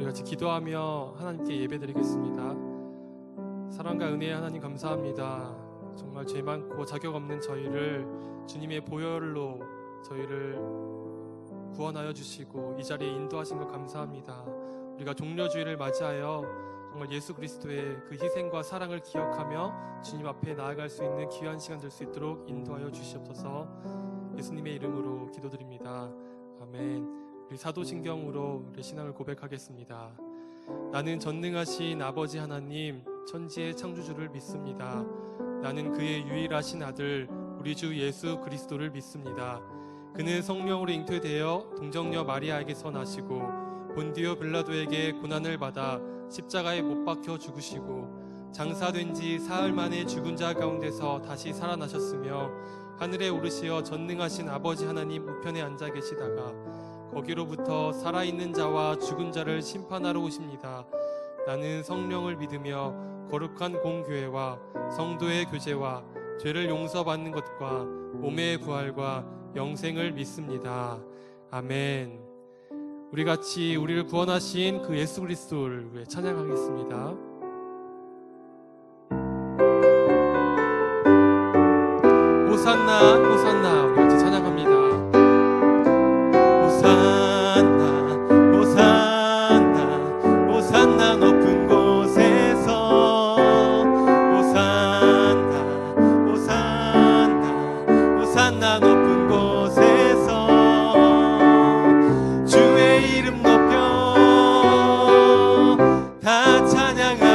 우리 같이 기도하며 하나님께 예배드리겠습니다. 사랑과 은혜의 하나님 감사합니다. 정말 죄 많고 자격 없는 저희를 주님의 보혈로 저희를 구원하여 주시고 이 자리에 인도하신 것 감사합니다. 우리가 종려주일을 맞이하여 정말 예수 그리스도의 그 희생과 사랑을 기억하며 주님 앞에 나아갈 수 있는 귀한 시간 될 수 있도록 인도하여 주시옵소서. 예수님의 이름으로 기도드립니다. 아멘. 우리 사도신경으로 우리 신앙을 고백하겠습니다. 나는 전능하신 아버지 하나님 천지의 창조주를 믿습니다. 나는 그의 유일하신 아들 우리 주 예수 그리스도를 믿습니다. 그는 성령으로 잉태되어 동정녀 마리아에게서 나시고 본디오 빌라도에게 고난을 받아 십자가에 못 박혀 죽으시고 장사된 지 사흘 만에 죽은 자 가운데서 다시 살아나셨으며 하늘에 오르시어 전능하신 아버지 하나님 우편에 앉아 계시다가 거기로부터 살아있는 자와 죽은 자를 심판하러 오십니다. 나는 성령을 믿으며 거룩한 공교회와 성도의 교제와 죄를 용서받는 것과 몸의 부활과 영생을 믿습니다. 아멘. 우리 같이 우리를 구원하신 그 예수 그리스도를 찬양하겠습니다. 호산나 호산나 우리 같이 찬양합니다. 호산나 호산나 호산나 높은 곳에서 호산나 호산나 호산나 높은 곳에서 주의 이름 높여 다 찬양하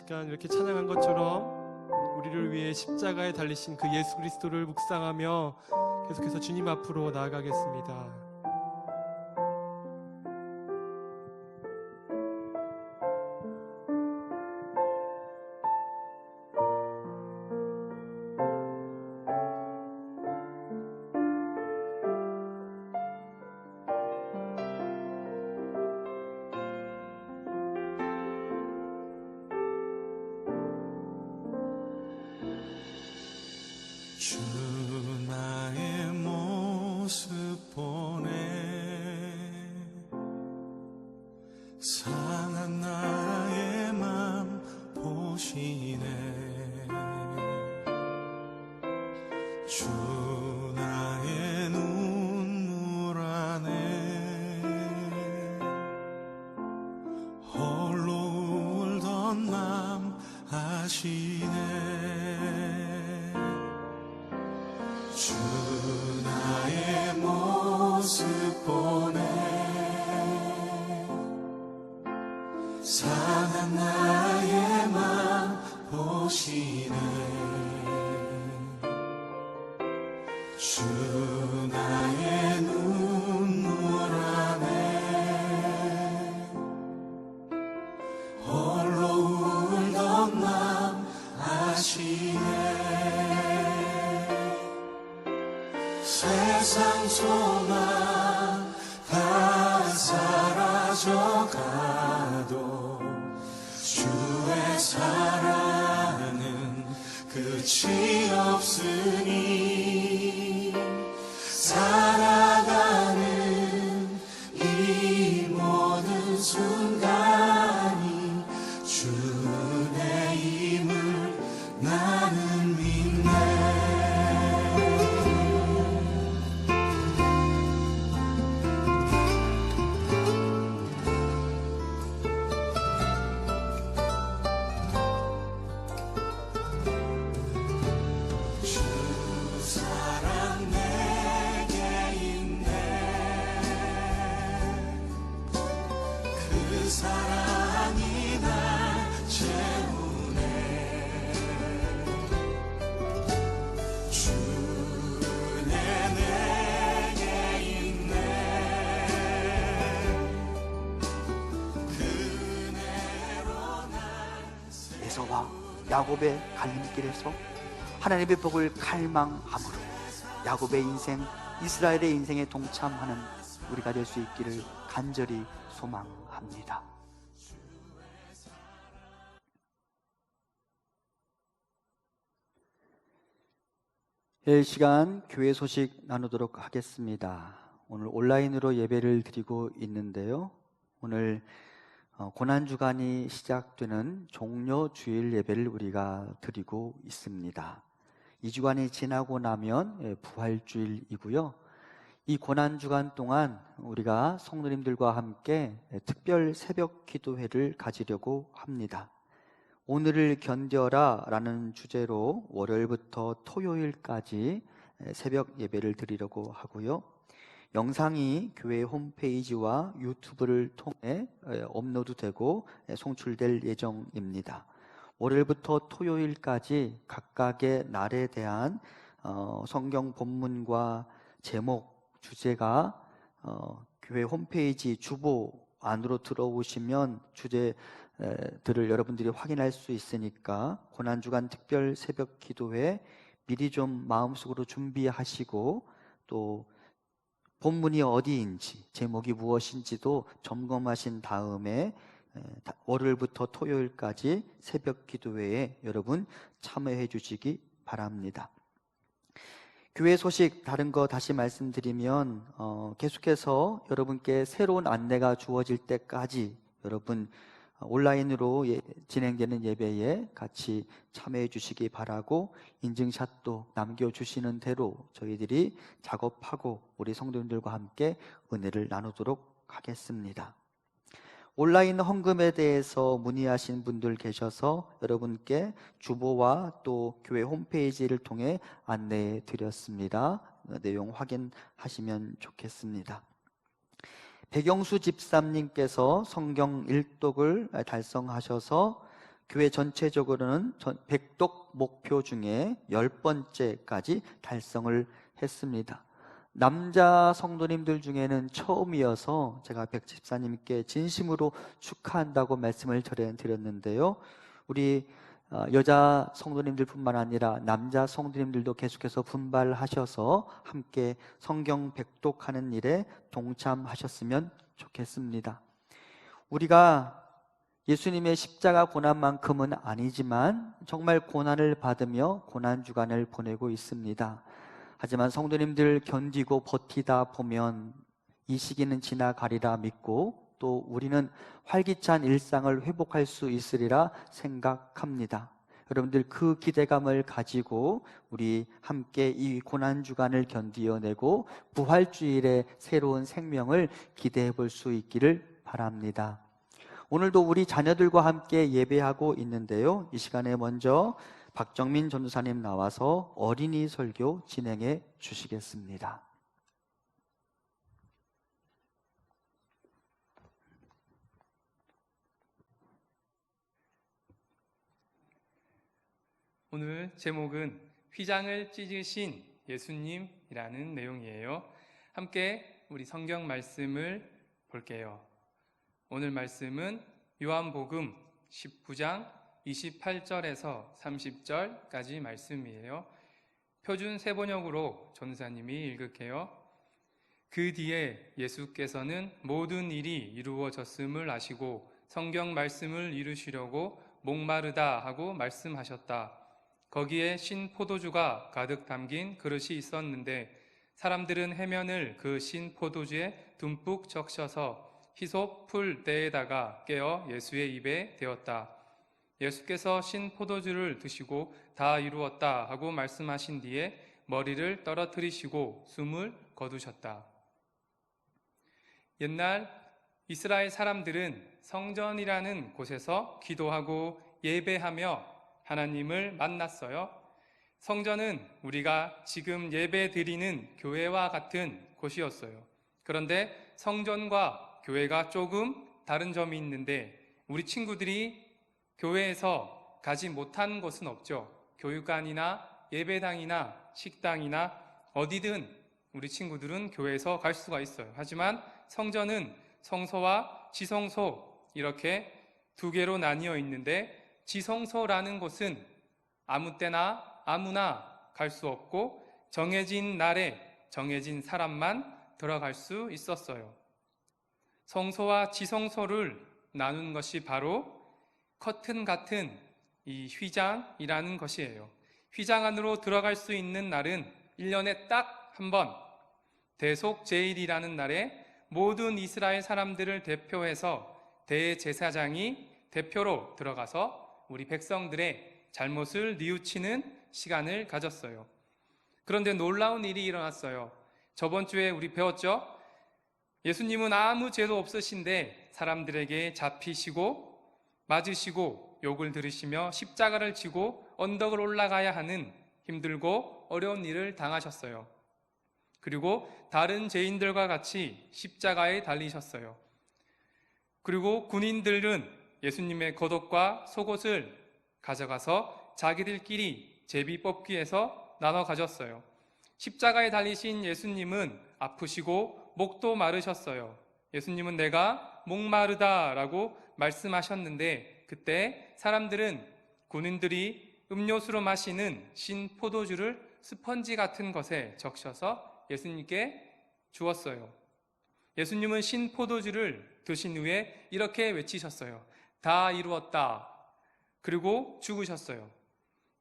시간 이렇게 찬양한 것처럼 우리를 위해 십자가에 달리신 그 예수 그리스도를 묵상하며 계속해서 주님 앞으로 나아가겠습니다. 주 나의 모습 보네 상한 나의 맘 보시네 주 나의 눈물 안에 홀로 울던 맘 아시네 주 나의 모습 보네 상한 나의 맘 보시네 주 나의 눈물 안에 홀로 울던 맘 아시네 세상 소망 다 사라져가도 주의 사랑은 끝이 없으니 살아가는 이 모든 순간이 주의 힘을 나는 믿네 사랑이 날 채우네 주는 내게 있네 그네로 날 에서와 야곱의 갈림길에서 하나님의 복을 갈망함으로 야곱의 인생, 이스라엘의 인생에 동참하는 우리가 될 수 있기를 간절히 소망합니다. 이 시간 교회 소식 나누도록 하겠습니다. 오늘 온라인으로 예배를 드리고 있는데요. 오늘 고난주간이 시작되는 종료 주일 예배를 우리가 드리고 있습니다. 이 주간이 지나고 나면 부활주일이고요. 이 고난주간 동안 우리가 성도님들과 함께 특별 새벽 기도회를 가지려고 합니다. 오늘을 견뎌라 라는 주제로 월요일부터 토요일까지 새벽 예배를 드리려고 하고요. 영상이 교회 홈페이지와 유튜브를 통해 업로드되고 송출될 예정입니다. 월요일부터 토요일까지 각각의 날에 대한 성경 본문과 제목, 주제가 교회 홈페이지 주보 안으로 들어오시면 주제들을 여러분들이 확인할 수 있으니까 고난주간 특별 새벽 기도회 미리 좀 마음속으로 준비하시고 또 본문이 어디인지 제목이 무엇인지도 점검하신 다음에 월요일부터 토요일까지 새벽 기도회에 여러분 참여해 주시기 바랍니다. 교회 소식 다른 거 다시 말씀드리면 계속해서 여러분께 새로운 안내가 주어질 때까지 여러분 온라인으로 진행되는 예배에 같이 참여해 주시기 바라고 인증샷도 남겨주시는 대로 저희들이 작업하고 우리 성도님들과 함께 은혜를 나누도록 하겠습니다. 온라인 헌금에 대해서 문의하신 분들 계셔서 여러분께 주보와 또 교회 홈페이지를 통해 안내해 드렸습니다. 내용 확인하시면 좋겠습니다. 백영수 집사님께서 성경 1독을 달성하셔서 교회 전체적으로는 백독 목표 중에 10번째까지 달성을 했습니다. 남자 성도님들 중에는 처음이어서 제가 백 집사님께 진심으로 축하한다고 말씀을 드렸는데요. 우리 여자 성도님들뿐만 아니라 남자 성도님들도 계속해서 분발하셔서 함께 성경 백독하는 일에 동참하셨으면 좋겠습니다. 우리가 예수님의 십자가 고난만큼은 아니지만 정말 고난을 받으며 고난주간을 보내고 있습니다. 하지만 성도님들 견디고 버티다 보면 이 시기는 지나가리라 믿고 또 우리는 활기찬 일상을 회복할 수 있으리라 생각합니다. 여러분들 그 기대감을 가지고 우리 함께 이 고난주간을 견디어내고 부활주일의 새로운 생명을 기대해 볼 수 있기를 바랍니다. 오늘도 우리 자녀들과 함께 예배하고 있는데요. 이 시간에 먼저 박정민 전도사님 나와서 어린이 설교 진행해 주시겠습니다. 오늘 제목은 휘장을 찢으신 예수님이라는 내용이에요. 함께 우리 성경 말씀을 볼게요. 오늘 말씀은 요한복음 19장 28절에서 30절까지 말씀이에요. 표준 세번역으로 전사님이 읽을게요. 그 뒤에 예수께서는 모든 일이 이루어졌음을 아시고 성경 말씀을 이루시려고 목마르다 하고 말씀하셨다. 거기에 신 포도주가 가득 담긴 그릇이 있었는데 사람들은 해면을 그 신 포도주에 듬뿍 적셔서 히솝 풀 때에다가 깨어 예수의 입에 대었다. 예수께서 신 포도주를 드시고 다 이루었다 하고 말씀하신 뒤에 머리를 떨어뜨리시고 숨을 거두셨다. 옛날 이스라엘 사람들은 성전이라는 곳에서 기도하고 예배하며 하나님을 만났어요. 성전은 우리가 지금 예배 드리는 교회와 같은 곳이었어요. 그런데 성전과 교회가 조금 다른 점이 있는데 우리 친구들이 교회에서 가지 못한 곳은 없죠. 교육관이나 예배당이나 식당이나 어디든 우리 친구들은 교회에서 갈 수가 있어요. 하지만 성전은 성소와 지성소 이렇게 두 개로 나뉘어 있는데 지성소라는 곳은 아무 때나 아무나 갈 수 없고 정해진 날에 정해진 사람만 들어갈 수 있었어요. 성소와 지성소를 나눈 것이 바로 커튼 같은 이 휘장이라는 것이에요. 휘장 안으로 들어갈 수 있는 날은 1년에 딱 한 번, 대속 제일이라는 날에 모든 이스라엘 사람들을 대표해서 대제사장이 대표로 들어가서 우리 백성들의 잘못을 뉘우치는 시간을 가졌어요. 그런데 놀라운 일이 일어났어요. 저번 주에 우리 배웠죠? 예수님은 아무 죄도 없으신데 사람들에게 잡히시고 맞으시고 욕을 들으시며 십자가를 지고 언덕을 올라가야 하는 힘들고 어려운 일을 당하셨어요. 그리고 다른 죄인들과 같이 십자가에 달리셨어요. 그리고 군인들은 예수님의 겉옷과 속옷을 가져가서 자기들끼리 제비 뽑기 해서 나눠 가졌어요. 십자가에 달리신 예수님은 아프시고 목도 마르셨어요. 예수님은 내가 목마르다라고 말씀하셨는데 그때 사람들은 군인들이 음료수로 마시는 신 포도주를 스펀지 같은 것에 적셔서 예수님께 주었어요. 예수님은 신 포도주를 드신 후에 이렇게 외치셨어요. 다 이루었다. 그리고 죽으셨어요.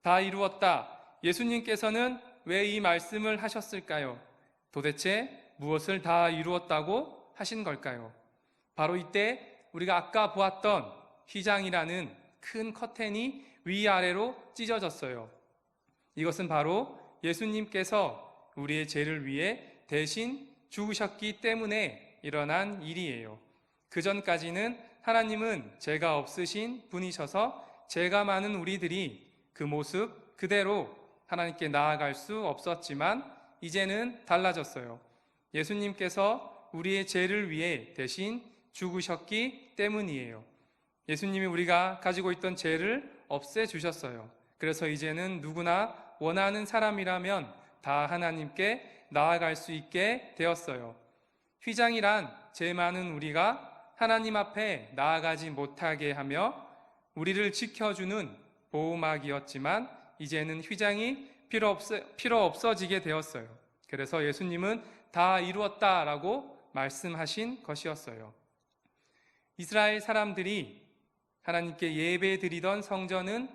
다 이루었다. 예수님께서는 왜 이 말씀을 하셨을까요? 도대체 무엇을 다 이루었다고 하신 걸까요? 바로 이때 우리가 아까 보았던 휘장이라는 큰 커튼이 위아래로 찢어졌어요. 이것은 바로 예수님께서 우리의 죄를 위해 대신 죽으셨기 때문에 일어난 일이에요. 그 전까지는 하나님은 죄가 없으신 분이셔서 죄가 많은 우리들이 그 모습 그대로 하나님께 나아갈 수 없었지만 이제는 달라졌어요. 예수님께서 우리의 죄를 위해 대신 죽으셨기 때문이에요. 예수님이 우리가 가지고 있던 죄를 없애주셨어요. 그래서 이제는 누구나 원하는 사람이라면 다 하나님께 나아갈 수 있게 되었어요. 휘장이란 죄 많은 우리가 하나님 앞에 나아가지 못하게 하며 우리를 지켜주는 보호막이었지만 이제는 휘장이 필요 없어지게 되었어요. 그래서 예수님은 다 이루었다라고 말씀하신 것이었어요. 이스라엘 사람들이 하나님께 예배드리던 성전은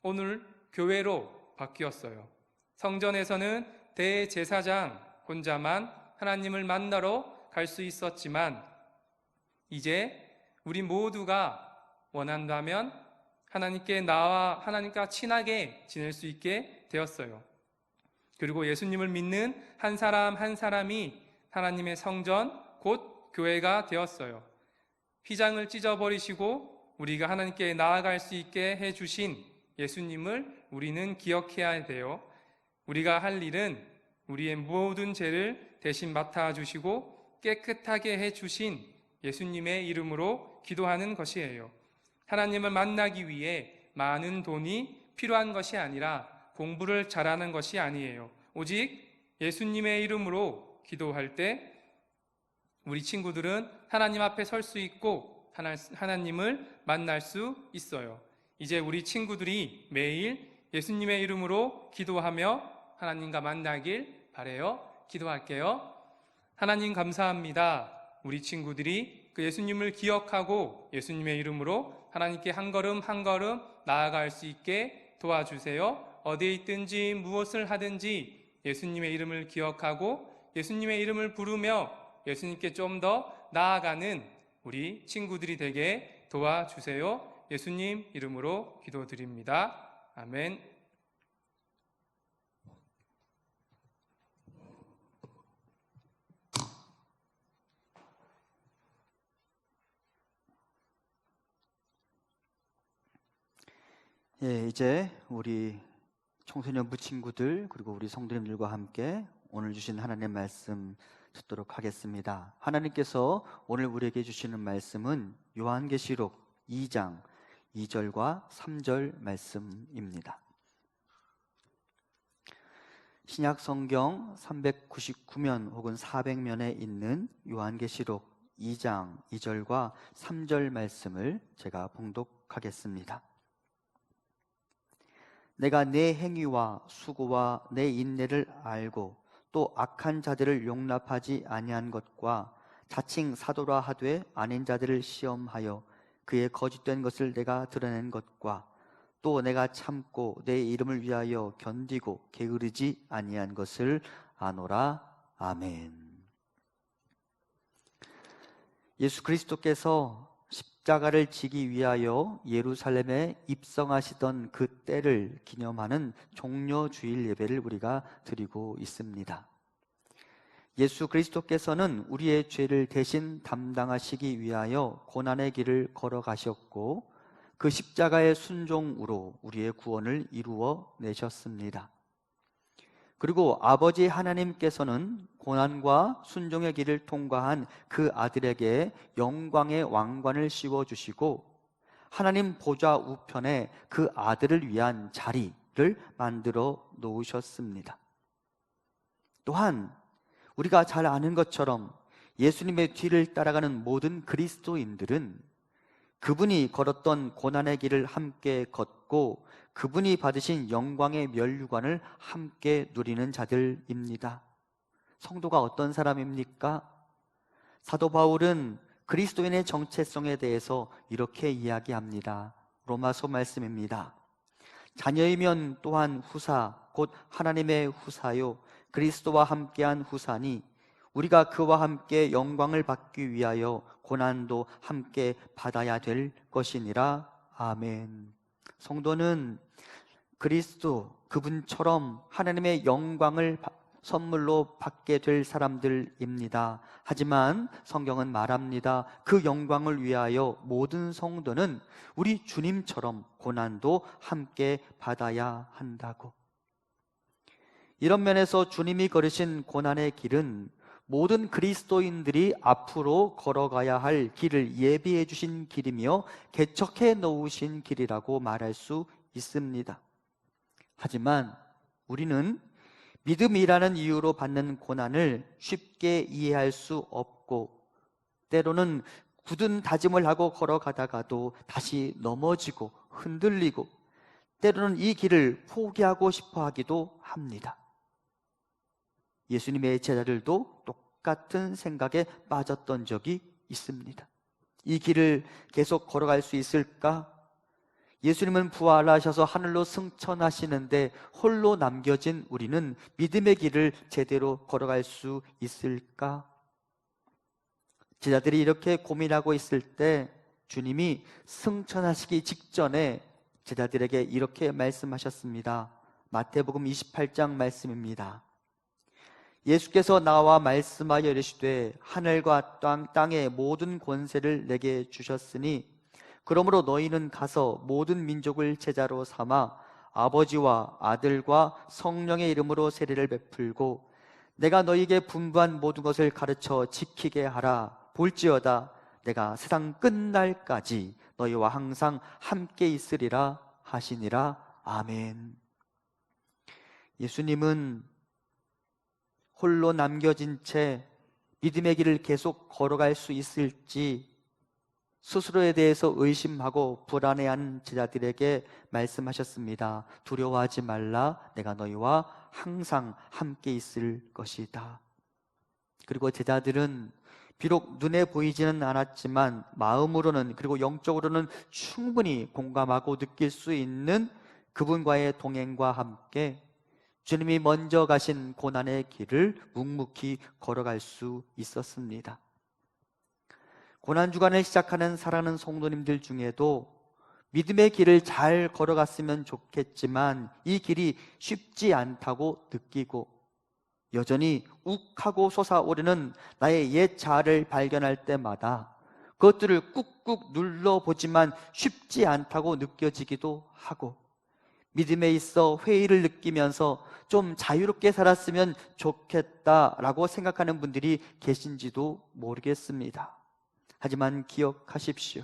오늘 교회로 바뀌었어요. 성전에서는 대제사장 혼자만 하나님을 만나러 갈 수 있었지만 이제 우리 모두가 원한다면 하나님께 나와 하나님과 친하게 지낼 수 있게 되었어요. 그리고 예수님을 믿는 한 사람 한 사람이 하나님의 성전 곧 교회가 되었어요. 휘장을 찢어버리시고 우리가 하나님께 나아갈 수 있게 해주신 예수님을 우리는 기억해야 돼요. 우리가 할 일은 우리의 모든 죄를 대신 맡아주시고 깨끗하게 해주신 예수님의 이름으로 기도하는 것이에요. 하나님을 만나기 위해 많은 돈이 필요한 것이 아니라 공부를 잘하는 것이 아니에요. 오직 예수님의 이름으로 기도할 때 우리 친구들은 하나님 앞에 설 수 있고 하나님을 만날 수 있어요. 이제 우리 친구들이 매일 예수님의 이름으로 기도하며 하나님과 만나길 바라요. 기도할게요. 하나님 감사합니다. 우리 친구들이 그 예수님을 기억하고 예수님의 이름으로 하나님께 한 걸음 한 걸음 나아갈 수 있게 도와주세요. 어디에 있든지 무엇을 하든지 예수님의 이름을 기억하고 예수님의 이름을 부르며 예수님께 좀 더 나아가는 우리 친구들이 되게 도와주세요. 예수님 이름으로 기도드립니다. 아멘. 예, 이제 우리 청소년부 친구들 그리고 우리 성도님들과 함께 오늘 주신 하나님의 말씀 듣도록 하겠습니다. 하나님께서 오늘 우리에게 주시는 말씀은 요한계시록 2장 2절과 3절 말씀입니다. 신약 성경 399면 혹은 400면에 있는 요한계시록 2장 2절과 3절 말씀을 제가 봉독하겠습니다. 내가 내 행위와 수고와 내 인내를 알고 또 악한 자들을 용납하지 아니한 것과 자칭 사도라 하되 아닌 자들을 시험하여 그의 거짓된 것을 내가 드러낸 것과 또 내가 참고 내 이름을 위하여 견디고 게으르지 아니한 것을 아노라. 아멘. 예수 그리스도께서 십자가를 지기 위하여 예루살렘에 입성하시던 그 때를 기념하는 종려주일 예배를 우리가 드리고 있습니다. 예수 그리스도께서는 우리의 죄를 대신 담당하시기 위하여 고난의 길을 걸어가셨고 그 십자가의 순종으로 우리의 구원을 이루어 내셨습니다. 그리고 아버지 하나님께서는 고난과 순종의 길을 통과한 그 아들에게 영광의 왕관을 씌워주시고 하나님 보좌 우편에 그 아들을 위한 자리를 만들어 놓으셨습니다. 또한 우리가 잘 아는 것처럼 예수님의 뒤를 따라가는 모든 그리스도인들은 그분이 걸었던 고난의 길을 함께 걷고 그분이 받으신 영광의 면류관을 함께 누리는 자들입니다. 성도가 어떤 사람입니까? 사도 바울은 그리스도인의 정체성에 대해서 이렇게 이야기합니다. 로마서 말씀입니다. 자녀이면 또한 후사 곧 하나님의 후사요 그리스도와 함께한 후사니 우리가 그와 함께 영광을 받기 위하여 고난도 함께 받아야 될 것이니라. 아멘. 성도는 그리스도 그분처럼 하나님의 영광을 선물로 받게 될 사람들입니다. 하지만 성경은 말합니다. 그 영광을 위하여 모든 성도는 우리 주님처럼 고난도 함께 받아야 한다고. 이런 면에서 주님이 걸으신 고난의 길은 모든 그리스도인들이 앞으로 걸어가야 할 길을 예비해 주신 길이며 개척해 놓으신 길이라고 말할 수 있습니다. 하지만 우리는 믿음이라는 이유로 받는 고난을 쉽게 이해할 수 없고, 때로는 굳은 다짐을 하고 걸어가다가도 다시 넘어지고 흔들리고, 때로는 이 길을 포기하고 싶어 하기도 합니다. 예수님의 제자들도 똑같은 생각에 빠졌던 적이 있습니다. 이 길을 계속 걸어갈 수 있을까? 예수님은 부활하셔서 하늘로 승천하시는데 홀로 남겨진 우리는 믿음의 길을 제대로 걸어갈 수 있을까? 제자들이 이렇게 고민하고 있을 때 주님이 승천하시기 직전에 제자들에게 이렇게 말씀하셨습니다. 마태복음 28장 말씀입니다. 예수께서 나와 말씀하여 이르시되 하늘과 땅의 모든 권세를 내게 주셨으니 그러므로 너희는 가서 모든 민족을 제자로 삼아 아버지와 아들과 성령의 이름으로 세례를 베풀고 내가 너희에게 분부한 모든 것을 가르쳐 지키게 하라. 볼지어다 내가 세상 끝날까지 너희와 항상 함께 있으리라 하시니라. 아멘. 예수님은 홀로 남겨진 채 믿음의 길을 계속 걸어갈 수 있을지 스스로에 대해서 의심하고 불안해하는 제자들에게 말씀하셨습니다. 두려워하지 말라. 내가 너희와 항상 함께 있을 것이다. 그리고 제자들은 비록 눈에 보이지는 않았지만 마음으로는, 그리고 영적으로는 충분히 공감하고 느낄 수 있는 그분과의 동행과 함께 주님이 먼저 가신 고난의 길을 묵묵히 걸어갈 수 있었습니다. 고난주간을 시작하는 사랑하는 성도님들 중에도 믿음의 길을 잘 걸어갔으면 좋겠지만 이 길이 쉽지 않다고 느끼고 여전히 욱하고 솟아오르는 나의 옛 자아를 발견할 때마다 그것들을 꾹꾹 눌러보지만 쉽지 않다고 느껴지기도 하고, 믿음에 있어 회의를 느끼면서 좀 자유롭게 살았으면 좋겠다라고 생각하는 분들이 계신지도 모르겠습니다. 하지만 기억하십시오.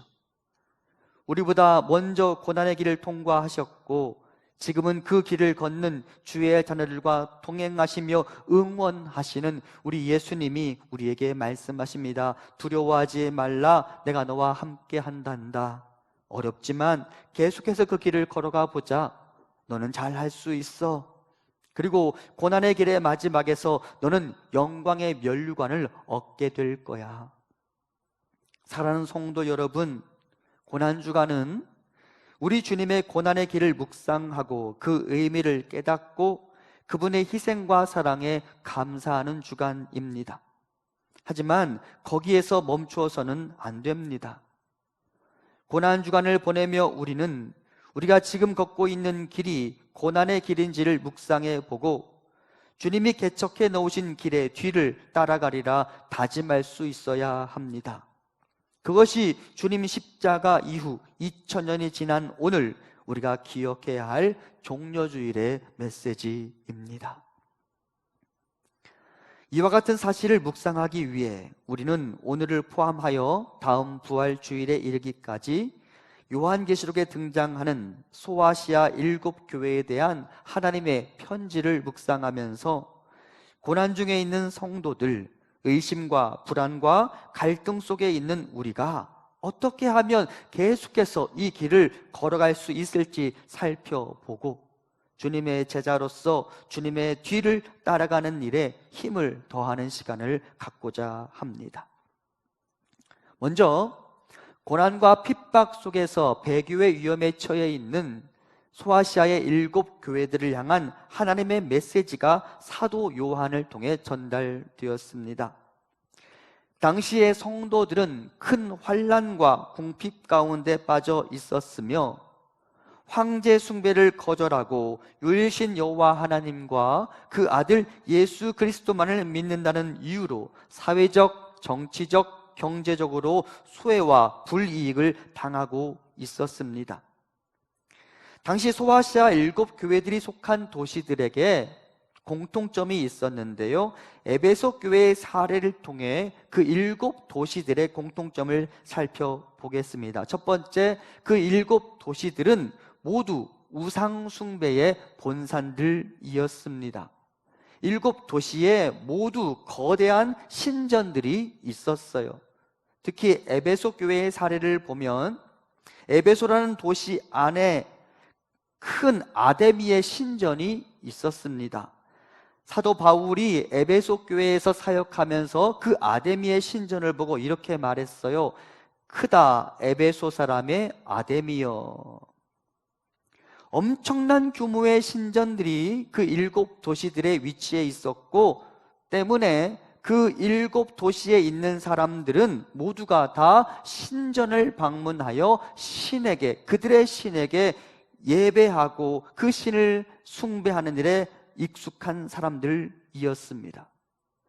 우리보다 먼저 고난의 길을 통과하셨고 지금은 그 길을 걷는 주의 자녀들과 동행하시며 응원하시는 우리 예수님이 우리에게 말씀하십니다. 두려워하지 말라. 내가 너와 함께 한단다. 어렵지만 계속해서 그 길을 걸어가 보자. 너는 잘 할 수 있어. 그리고 고난의 길의 마지막에서 너는 영광의 면류관을 얻게 될 거야. 사랑하는 성도 여러분, 고난주간은 우리 주님의 고난의 길을 묵상하고 그 의미를 깨닫고 그분의 희생과 사랑에 감사하는 주간입니다. 하지만 거기에서 멈추어서는 안 됩니다. 고난주간을 보내며 우리는 우리가 지금 걷고 있는 길이 고난의 길인지를 묵상해 보고 주님이 개척해 놓으신 길의 뒤를 따라가리라 다짐할 수 있어야 합니다. 그것이 주님 십자가 이후 2000년이 지난 오늘 우리가 기억해야 할 종려주일의 메시지입니다. 이와 같은 사실을 묵상하기 위해 우리는 오늘을 포함하여 다음 부활주일에 이르기까지 요한계시록에 등장하는 소아시아 7교회에 대한 하나님의 편지를 묵상하면서 고난 중에 있는 성도들, 의심과 불안과 갈등 속에 있는 우리가 어떻게 하면 계속해서 이 길을 걸어갈 수 있을지 살펴보고 주님의 제자로서 주님의 뒤를 따라가는 일에 힘을 더하는 시간을 갖고자 합니다. 먼저 고난과 핍박 속에서 배교의 위험에 처해 있는 소아시아의 7교회들을 향한 하나님의 메시지가 사도 요한을 통해 전달되었습니다. 당시의 성도들은 큰 환난과 궁핍 가운데 빠져 있었으며 황제 숭배를 거절하고 유일신 여호와 하나님과 그 아들 예수 그리스도만을 믿는다는 이유로 사회적, 정치적, 경제적으로 소외와 불이익을 당하고 있었습니다. 당시 소아시아 7교회들이 속한 도시들에게 공통점이 있었는데요. 에베소 교회의 사례를 통해 그 7도시들의 공통점을 살펴보겠습니다. 첫 번째, 그 7도시들은 모두 우상 숭배의 본산들이었습니다. 7도시에 모두 거대한 신전들이 있었어요. 특히 에베소 교회의 사례를 보면 에베소라는 도시 안에 큰 아데미의 신전이 있었습니다. 사도 바울이 에베소 교회에서 사역하면서 그 아데미의 신전을 보고 이렇게 말했어요. 크다 에베소 사람의 아데미여. 엄청난 규모의 신전들이 그 7도시들의 위치에 있었고 때문에 그 7도시에 있는 사람들은 모두가 다 신전을 방문하여 신에게, 그들의 신에게 예배하고 그 신을 숭배하는 일에 익숙한 사람들이었습니다.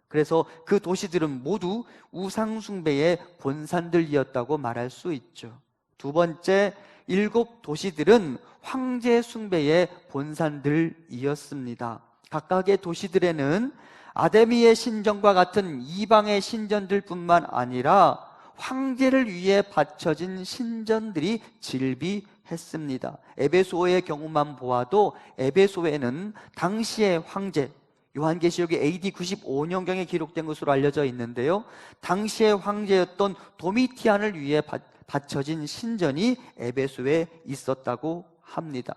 그래서 그 도시들은 모두 우상 숭배의 본산들이었다고 말할 수 있죠. 두 번째, 7도시들은 황제 숭배의 본산들이었습니다. 각각의 도시들에는 아데미의 신전과 같은 이방의 신전들 뿐만 아니라 황제를 위해 바쳐진 신전들이 즐비했습니다. 에베소의 경우만 보아도 에베소에는 당시의 황제, 요한계시록에 AD 95년경에 기록된 것으로 알려져 있는데요, 당시의 황제였던 도미티안을 위해 바쳐진 신전이 에베소에 있었다고 합니다.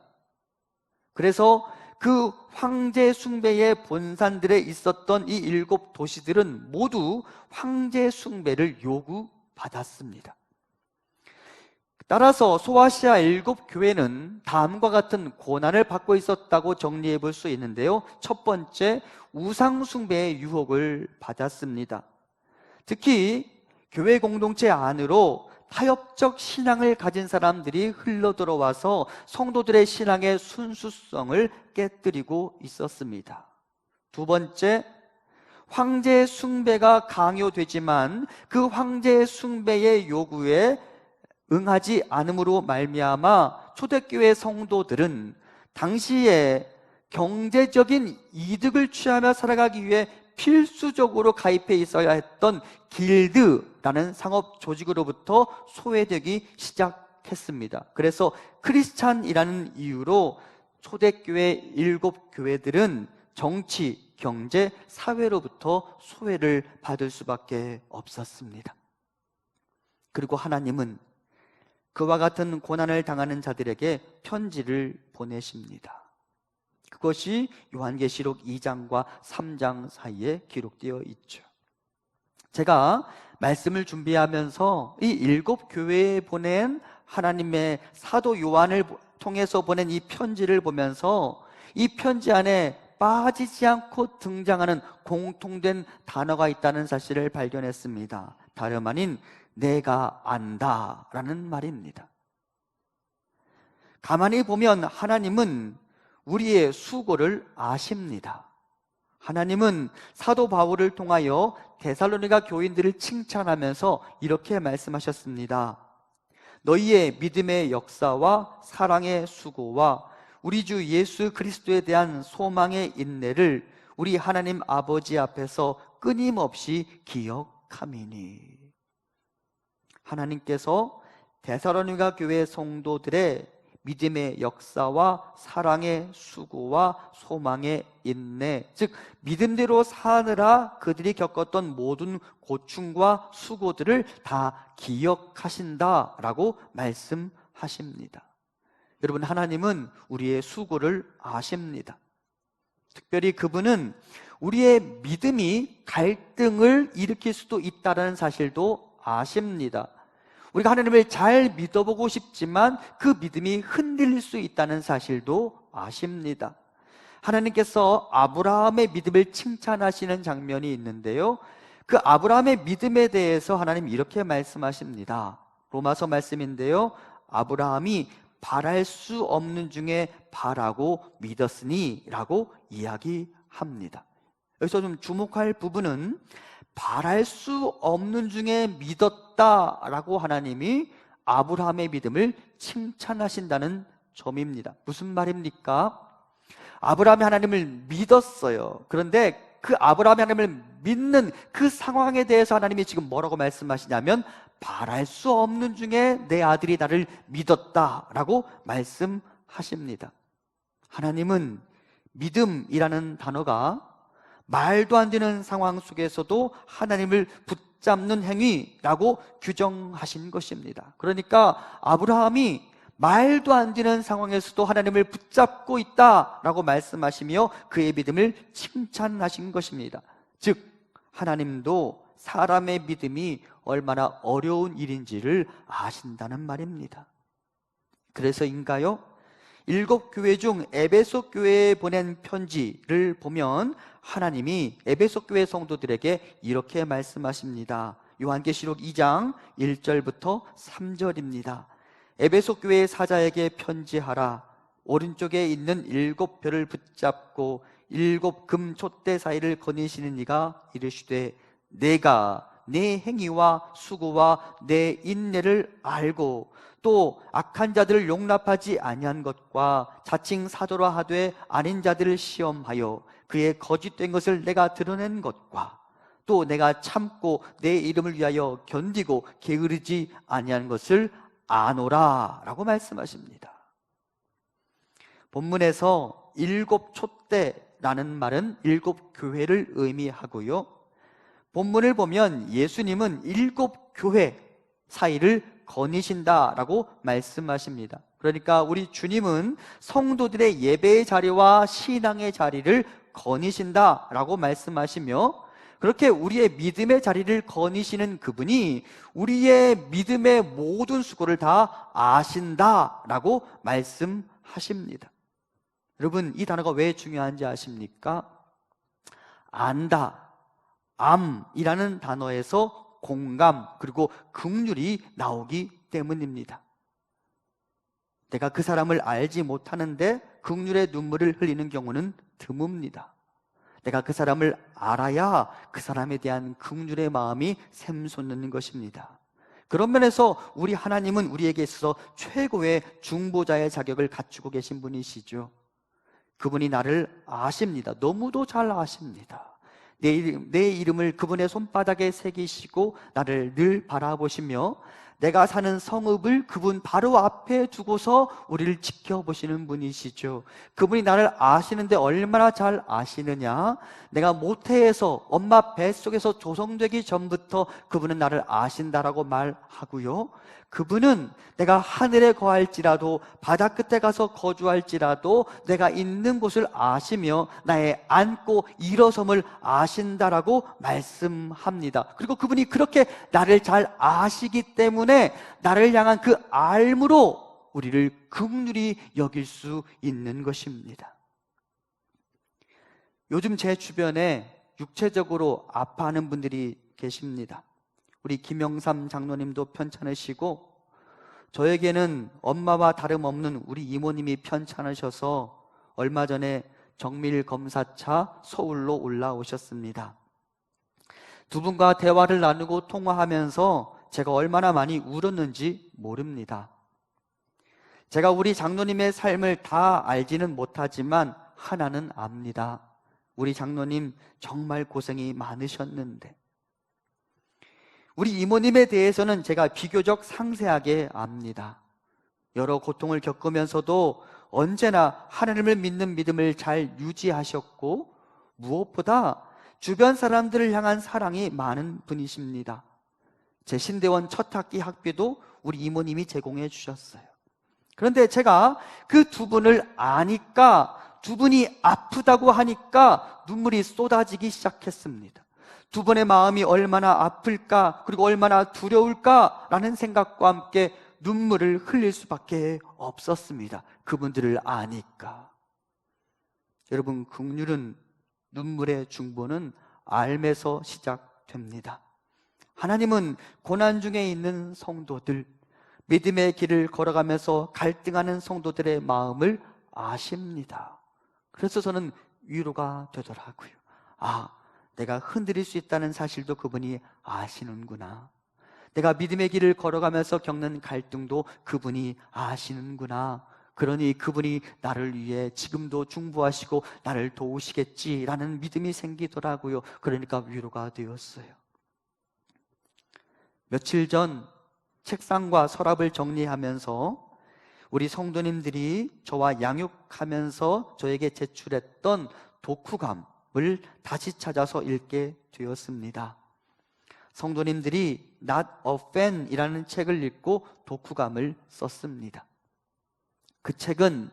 그래서 그 황제 숭배의 본산들에 있었던 이 7도시들은 모두 황제 숭배를 요구받았습니다. 따라서 소아시아 7교회는 다음과 같은 고난을 받고 있었다고 정리해 볼 수 있는데요. 첫 번째, 우상 숭배의 유혹을 받았습니다. 특히 교회 공동체 안으로 타협적 신앙을 가진 사람들이 흘러들어와서 성도들의 신앙의 순수성을 깨뜨리고 있었습니다. 두 번째, 황제 숭배가 강요되지만 그 황제 숭배의 요구에 응하지 않음으로 말미암아 초대교회 성도들은 당시에 경제적인 이득을 취하며 살아가기 위해 필수적으로 가입해 있어야 했던 길드라는 상업 조직으로부터 소외되기 시작했습니다. 그래서 크리스찬이라는 이유로 초대교회 7교회들은 정치, 경제, 사회로부터 소외를 받을 수밖에 없었습니다. 그리고 하나님은 그와 같은 고난을 당하는 자들에게 편지를 보내십니다. 그것이 요한계시록 2장과 3장 사이에 기록되어 있죠. 제가 말씀을 준비하면서 이 7교회에 보낸 하나님의 사도 요한을 통해서 보낸 이 편지를 보면서 이 편지 안에 빠지지 않고 등장하는 공통된 단어가 있다는 사실을 발견했습니다. 다름 아닌 내가 안다라는 말입니다. 가만히 보면 하나님은 우리의 수고를 아십니다. 하나님은 사도 바울을 통하여 데살로니가 교인들을 칭찬하면서 이렇게 말씀하셨습니다. 너희의 믿음의 역사와 사랑의 수고와 우리 주 예수 그리스도에 대한 소망의 인내를 우리 하나님 아버지 앞에서 끊임없이 기억함이니. 하나님께서 데살로니가 교회 성도들의 믿음의 역사와 사랑의 수고와 소망의 인내, 즉 믿음대로 사느라 그들이 겪었던 모든 고충과 수고들을 다 기억하신다라고 말씀하십니다. 여러분, 하나님은 우리의 수고를 아십니다. 특별히 그분은 우리의 믿음이 갈등을 일으킬 수도 있다는 사실도 아십니다. 우리가 하나님을 잘 믿어보고 싶지만 그 믿음이 흔들릴 수 있다는 사실도 아십니다. 하나님께서 아브라함의 믿음을 칭찬하시는 장면이 있는데요, 그 아브라함의 믿음에 대해서 하나님 이렇게 말씀하십니다. 로마서 말씀인데요, 아브라함이 바랄 수 없는 중에 바라고 믿었으니 라고 이야기합니다. 여기서 좀 주목할 부분은 바랄 수 없는 중에 믿었다라고 하나님이 아브라함의 믿음을 칭찬하신다는 점입니다. 무슨 말입니까? 아브라함이 하나님을 믿었어요. 그런데 그 아브라함이 하나님을 믿는 그 상황에 대해서 하나님이 지금 뭐라고 말씀하시냐면 바랄 수 없는 중에 내 아들이 나를 믿었다라고 말씀하십니다. 하나님은 믿음이라는 단어가 말도 안 되는 상황 속에서도 하나님을 붙잡는 행위라고 규정하신 것입니다. 그러니까 아브라함이 말도 안 되는 상황에서도 하나님을 붙잡고 있다라고 말씀하시며 그의 믿음을 칭찬하신 것입니다. 즉 하나님도 사람의 믿음이 얼마나 어려운 일인지를 아신다는 말입니다. 그래서인가요? 7교회 중 에베소 교회에 보낸 편지를 보면 하나님이 에베소 교회 성도들에게 이렇게 말씀하십니다. 요한계시록 2장 1절부터 3절입니다. 에베소 교회의 사자에게 편지하라. 오른쪽에 있는 7별을 붙잡고 7 금촛대 사이를 거니시는 이가 이르시되 내가 내 행위와 수고와 내 인내를 알고 또 악한 자들을 용납하지 아니한 것과 자칭 사도라 하되 아닌 자들을 시험하여 그의 거짓된 것을 내가 드러낸 것과 또 내가 참고 내 이름을 위하여 견디고 게으르지 아니한 것을 아노라 라고 말씀하십니다. 본문에서 7 촛대라는 말은 7 교회를 의미하고요, 본문을 보면 예수님은 7 교회 사이를 거니신다라고 말씀하십니다. 그러니까 우리 주님은 성도들의 예배의 자리와 신앙의 자리를 거니신다라고 말씀하시며, 그렇게 우리의 믿음의 자리를 거니시는 그분이 우리의 믿음의 모든 수고를 다 아신다라고 말씀하십니다. 여러분, 이 단어가 왜 중요한지 아십니까? 안다, 암이라는 단어에서 공감 그리고 긍휼이 나오기 때문입니다. 내가 그 사람을 알지 못하는데 긍휼의 눈물을 흘리는 경우는 드뭅니다. 내가 그 사람을 알아야 그 사람에 대한 긍휼의 마음이 샘솟는 것입니다. 그런 면에서 우리 하나님은 우리에게 있어서 최고의 중보자의 자격을 갖추고 계신 분이시죠. 그분이 나를 아십니다. 너무도 잘 아십니다. 내 이름을 그분의 손바닥에 새기시고 나를 늘 바라보시며 내가 사는 성읍을 그분 바로 앞에 두고서 우리를 지켜보시는 분이시죠. 그분이 나를 아시는데 얼마나 잘 아시느냐? 내가 모태에서 엄마 뱃속에서 조성되기 전부터 그분은 나를 아신다라고 말하고요, 그분은 내가 하늘에 거할지라도 바다 끝에 가서 거주할지라도 내가 있는 곳을 아시며 나의 앉고 일어섬을 아신다라고 말씀합니다. 그리고 그분이 그렇게 나를 잘 아시기 때문에 나를 향한 그 알므로 우리를 긍휼히 여길 수 있는 것입니다. 요즘 제 주변에 육체적으로 아파하는 분들이 계십니다. 우리 김영삼 장로님도 편찮으시고 저에게는 엄마와 다름없는 우리 이모님이 편찮으셔서 얼마 전에 정밀 검사차 서울로 올라오셨습니다. 두 분과 대화를 나누고 통화하면서 제가 얼마나 많이 울었는지 모릅니다. 제가 우리 장로님의 삶을 다 알지는 못하지만 하나는 압니다. 우리 장로님 정말 고생이 많으셨는데, 우리 이모님에 대해서는 제가 비교적 상세하게 압니다. 여러 고통을 겪으면서도 언제나 하나님을 믿는 믿음을 잘 유지하셨고 무엇보다 주변 사람들을 향한 사랑이 많은 분이십니다. 제 신대원 첫 학기 학비도 우리 이모님이 제공해 주셨어요. 그런데 제가 그 두 분을 아니까, 두 분이 아프다고 하니까 눈물이 쏟아지기 시작했습니다. 두 분의 마음이 얼마나 아플까, 그리고 얼마나 두려울까라는 생각과 함께 눈물을 흘릴 수밖에 없었습니다. 그분들을 아니까. 여러분, 긍휼은, 눈물의 중보는 알매서 시작됩니다. 하나님은 고난 중에 있는 성도들, 믿음의 길을 걸어가면서 갈등하는 성도들의 마음을 아십니다. 그래서 저는 위로가 되더라고요. 아, 내가 흔들릴 수 있다는 사실도 그분이 아시는구나. 내가 믿음의 길을 걸어가면서 겪는 갈등도 그분이 아시는구나. 그러니 그분이 나를 위해 지금도 중보하시고 나를 도우시겠지라는 믿음이 생기더라고요. 그러니까 위로가 되었어요. 며칠 전 책상과 서랍을 정리하면서 우리 성도님들이 저와 양육하면서 저에게 제출했던 독후감을 다시 찾아서 읽게 되었습니다. 성도님들이 Not a Fan 이라는 책을 읽고 독후감을 썼습니다. 그 책은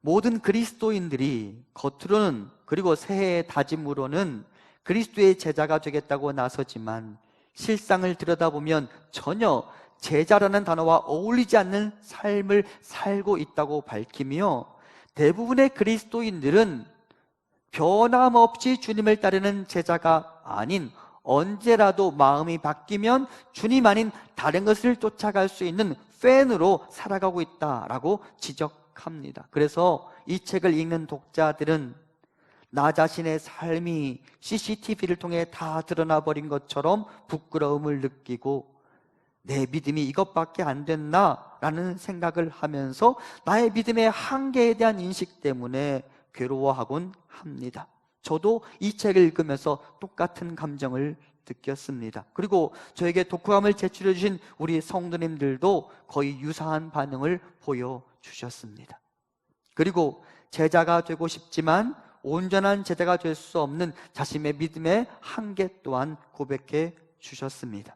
모든 그리스도인들이 겉으로는, 그리고 새해의 다짐으로는 그리스도의 제자가 되겠다고 나서지만 실상을 들여다보면 전혀 제자라는 단어와 어울리지 않는 삶을 살고 있다고 밝히며, 대부분의 그리스도인들은 변함없이 주님을 따르는 제자가 아닌 언제라도 마음이 바뀌면 주님 아닌 다른 것을 쫓아갈 수 있는 팬으로 살아가고 있다라고 지적합니다. 그래서 이 책을 읽는 독자들은 나 자신의 삶이 CCTV를 통해 다 드러나 버린 것처럼 부끄러움을 느끼고 내 믿음이 이것밖에 안 됐나? 라는 생각을 하면서 나의 믿음의 한계에 대한 인식 때문에 괴로워하곤 합니다. 저도 이 책을 읽으면서 똑같은 감정을 느꼈습니다. 그리고 저에게 독후감을 제출해 주신 우리 성도님들도 거의 유사한 반응을 보여주셨습니다. 그리고 제자가 되고 싶지만 온전한 제자가 될 수 없는 자신의 믿음의 한계 또한 고백해 주셨습니다.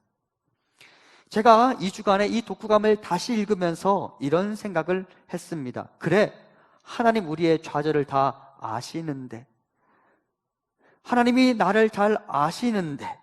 제가 2주간의 이 독후감을 다시 읽으면서 이런 생각을 했습니다. 그래, 하나님 우리의 좌절을 다 아시는데, 하나님이 나를 잘 아시는데,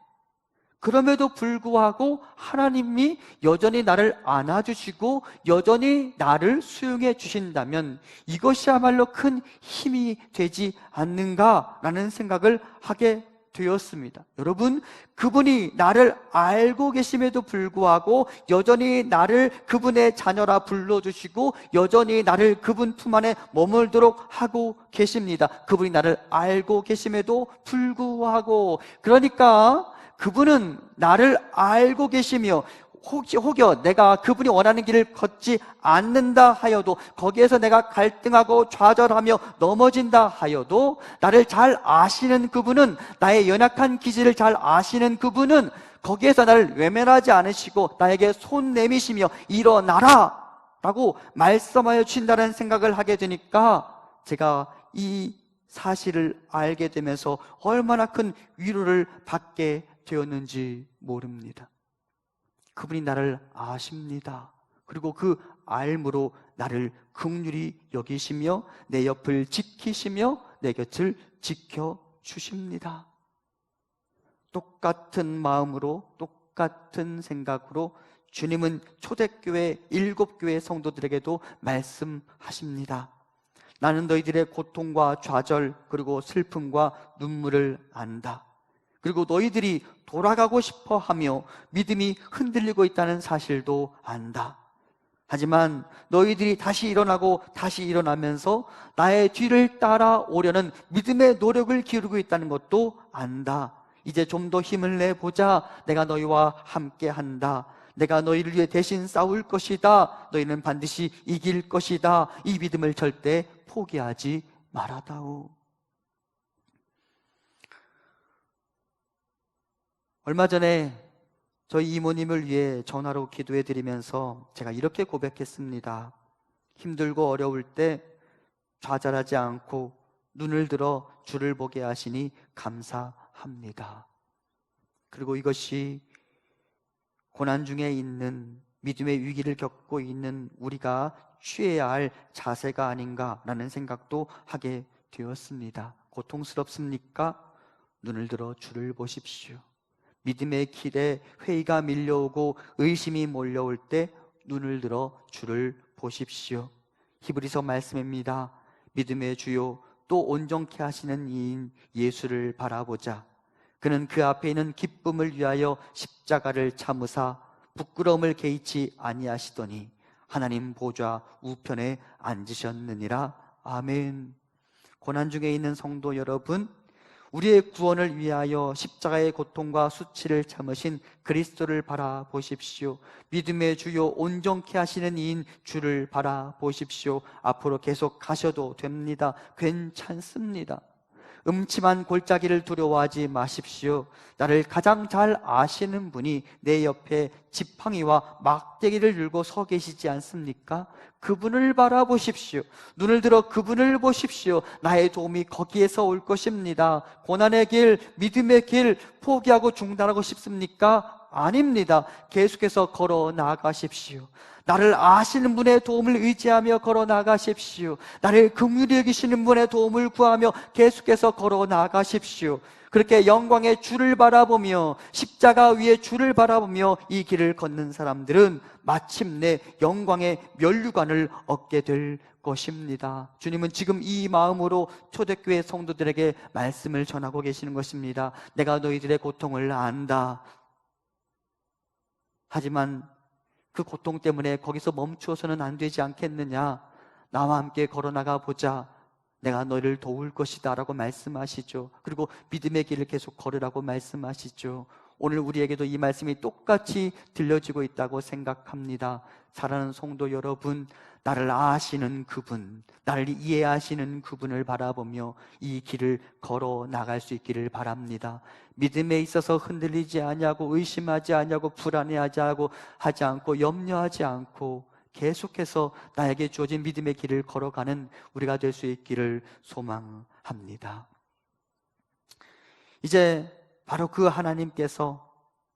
그럼에도 불구하고 하나님이 여전히 나를 안아주시고 여전히 나를 수용해 주신다면 이것이야말로 큰 힘이 되지 않는가라는 생각을 하게 되었습니다. 여러분, 그분이 나를 알고 계심에도 불구하고 여전히 나를 그분의 자녀라 불러주시고 여전히 나를 그분 품 안에 머물도록 하고 계십니다. 그분이 나를 알고 계심에도 불구하고, 그러니까 그분은 나를 알고 계시며 혹여 내가 그분이 원하는 길을 걷지 않는다 하여도, 거기에서 내가 갈등하고 좌절하며 넘어진다 하여도 나를 잘 아시는 그분은, 나의 연약한 기질을 잘 아시는 그분은 거기에서 나를 외면하지 않으시고 나에게 손 내미시며 일어나라 라고 말씀하여 주신다는 생각을 하게 되니까 제가 이 사실을 알게 되면서 얼마나 큰 위로를 받게 되었는지 모릅니다. 그분이 나를 아십니다. 그리고 그 알므로 나를 긍휼히 여기시며 내 옆을 지키시며 내 곁을 지켜주십니다. 똑같은 마음으로 똑같은 생각으로 주님은 초대교회 7교회 성도들에게도 말씀하십니다. 나는 너희들의 고통과 좌절 그리고 슬픔과 눈물을 안다. 그리고 너희들이 돌아가고 싶어 하며 믿음이 흔들리고 있다는 사실도 안다. 하지만 너희들이 다시 일어나고 다시 일어나면서 나의 뒤를 따라오려는 믿음의 노력을 기울이고 있다는 것도 안다. 이제 좀 더 힘을 내보자. 내가 너희와 함께 한다. 내가 너희를 위해 대신 싸울 것이다. 너희는 반드시 이길 것이다. 이 믿음을 절대 포기하지 말아다오. 얼마 전에 저희 이모님을 위해 전화로 기도해 드리면서 제가 이렇게 고백했습니다. 힘들고 어려울 때 좌절하지 않고 눈을 들어 주를 보게 하시니 감사합니다. 그리고 이것이 고난 중에 있는, 믿음의 위기를 겪고 있는 우리가 취해야 할 자세가 아닌가라는 생각도 하게 되었습니다. 고통스럽습니까? 눈을 들어 주를 보십시오. 믿음의 길에 회의가 밀려오고 의심이 몰려올 때 눈을 들어 주를 보십시오. 히브리서 말씀입니다. 믿음의 주요 또 온전케 하시는 이인 예수를 바라보자. 그는 그 앞에 있는 기쁨을 위하여 십자가를 참으사 부끄러움을 개의치 아니하시더니 하나님 보좌 우편에 앉으셨느니라. 아멘. 고난 중에 있는 성도 여러분, 우리의 구원을 위하여 십자가의 고통과 수치를 참으신 그리스도를 바라보십시오. 믿음의 주요 온전케 하시는 이인 주를 바라보십시오. 앞으로 계속 가셔도 됩니다. 괜찮습니다. 음침한 골짜기를 두려워하지 마십시오. 나를 가장 잘 아시는 분이 내 옆에 지팡이와 막대기를 들고 서 계시지 않습니까? 그분을 바라보십시오. 눈을 들어 그분을 보십시오. 나의 도움이 거기에서 올 것입니다. 고난의 길, 믿음의 길 포기하고 중단하고 싶습니까? 아닙니다. 계속해서 걸어 나가십시오. 나를 아시는 분의 도움을 의지하며 걸어 나가십시오. 나를 긍휼히 여기시는 분의 도움을 구하며 계속해서 걸어 나가십시오. 그렇게 영광의 주를 바라보며 십자가 위에 주를 바라보며 이 길을 걷는 사람들은 마침내 영광의 면류관을 얻게 될 것입니다. 주님은 지금 이 마음으로 초대교회 성도들에게 말씀을 전하고 계시는 것입니다. 내가 너희들의 고통을 안다. 하지만 그 고통 때문에 거기서 멈추어서는 안 되지 않겠느냐? 나와 함께 걸어나가 보자. 내가 너를 도울 것이다 라고 말씀하시죠. 그리고 믿음의 길을 계속 걸으라고 말씀하시죠. 오늘 우리에게도 이 말씀이 똑같이 들려지고 있다고 생각합니다. 사랑하는 성도 여러분, 나를 아시는 그분, 나를 이해하시는 그분을 바라보며 이 길을 걸어 나갈 수 있기를 바랍니다. 믿음에 있어서 흔들리지 아니하고 의심하지 아니하고 불안해하지 않고 염려하지 않고 계속해서 나에게 주어진 믿음의 길을 걸어가는 우리가 될 수 있기를 소망합니다. 이제 바로 그 하나님께서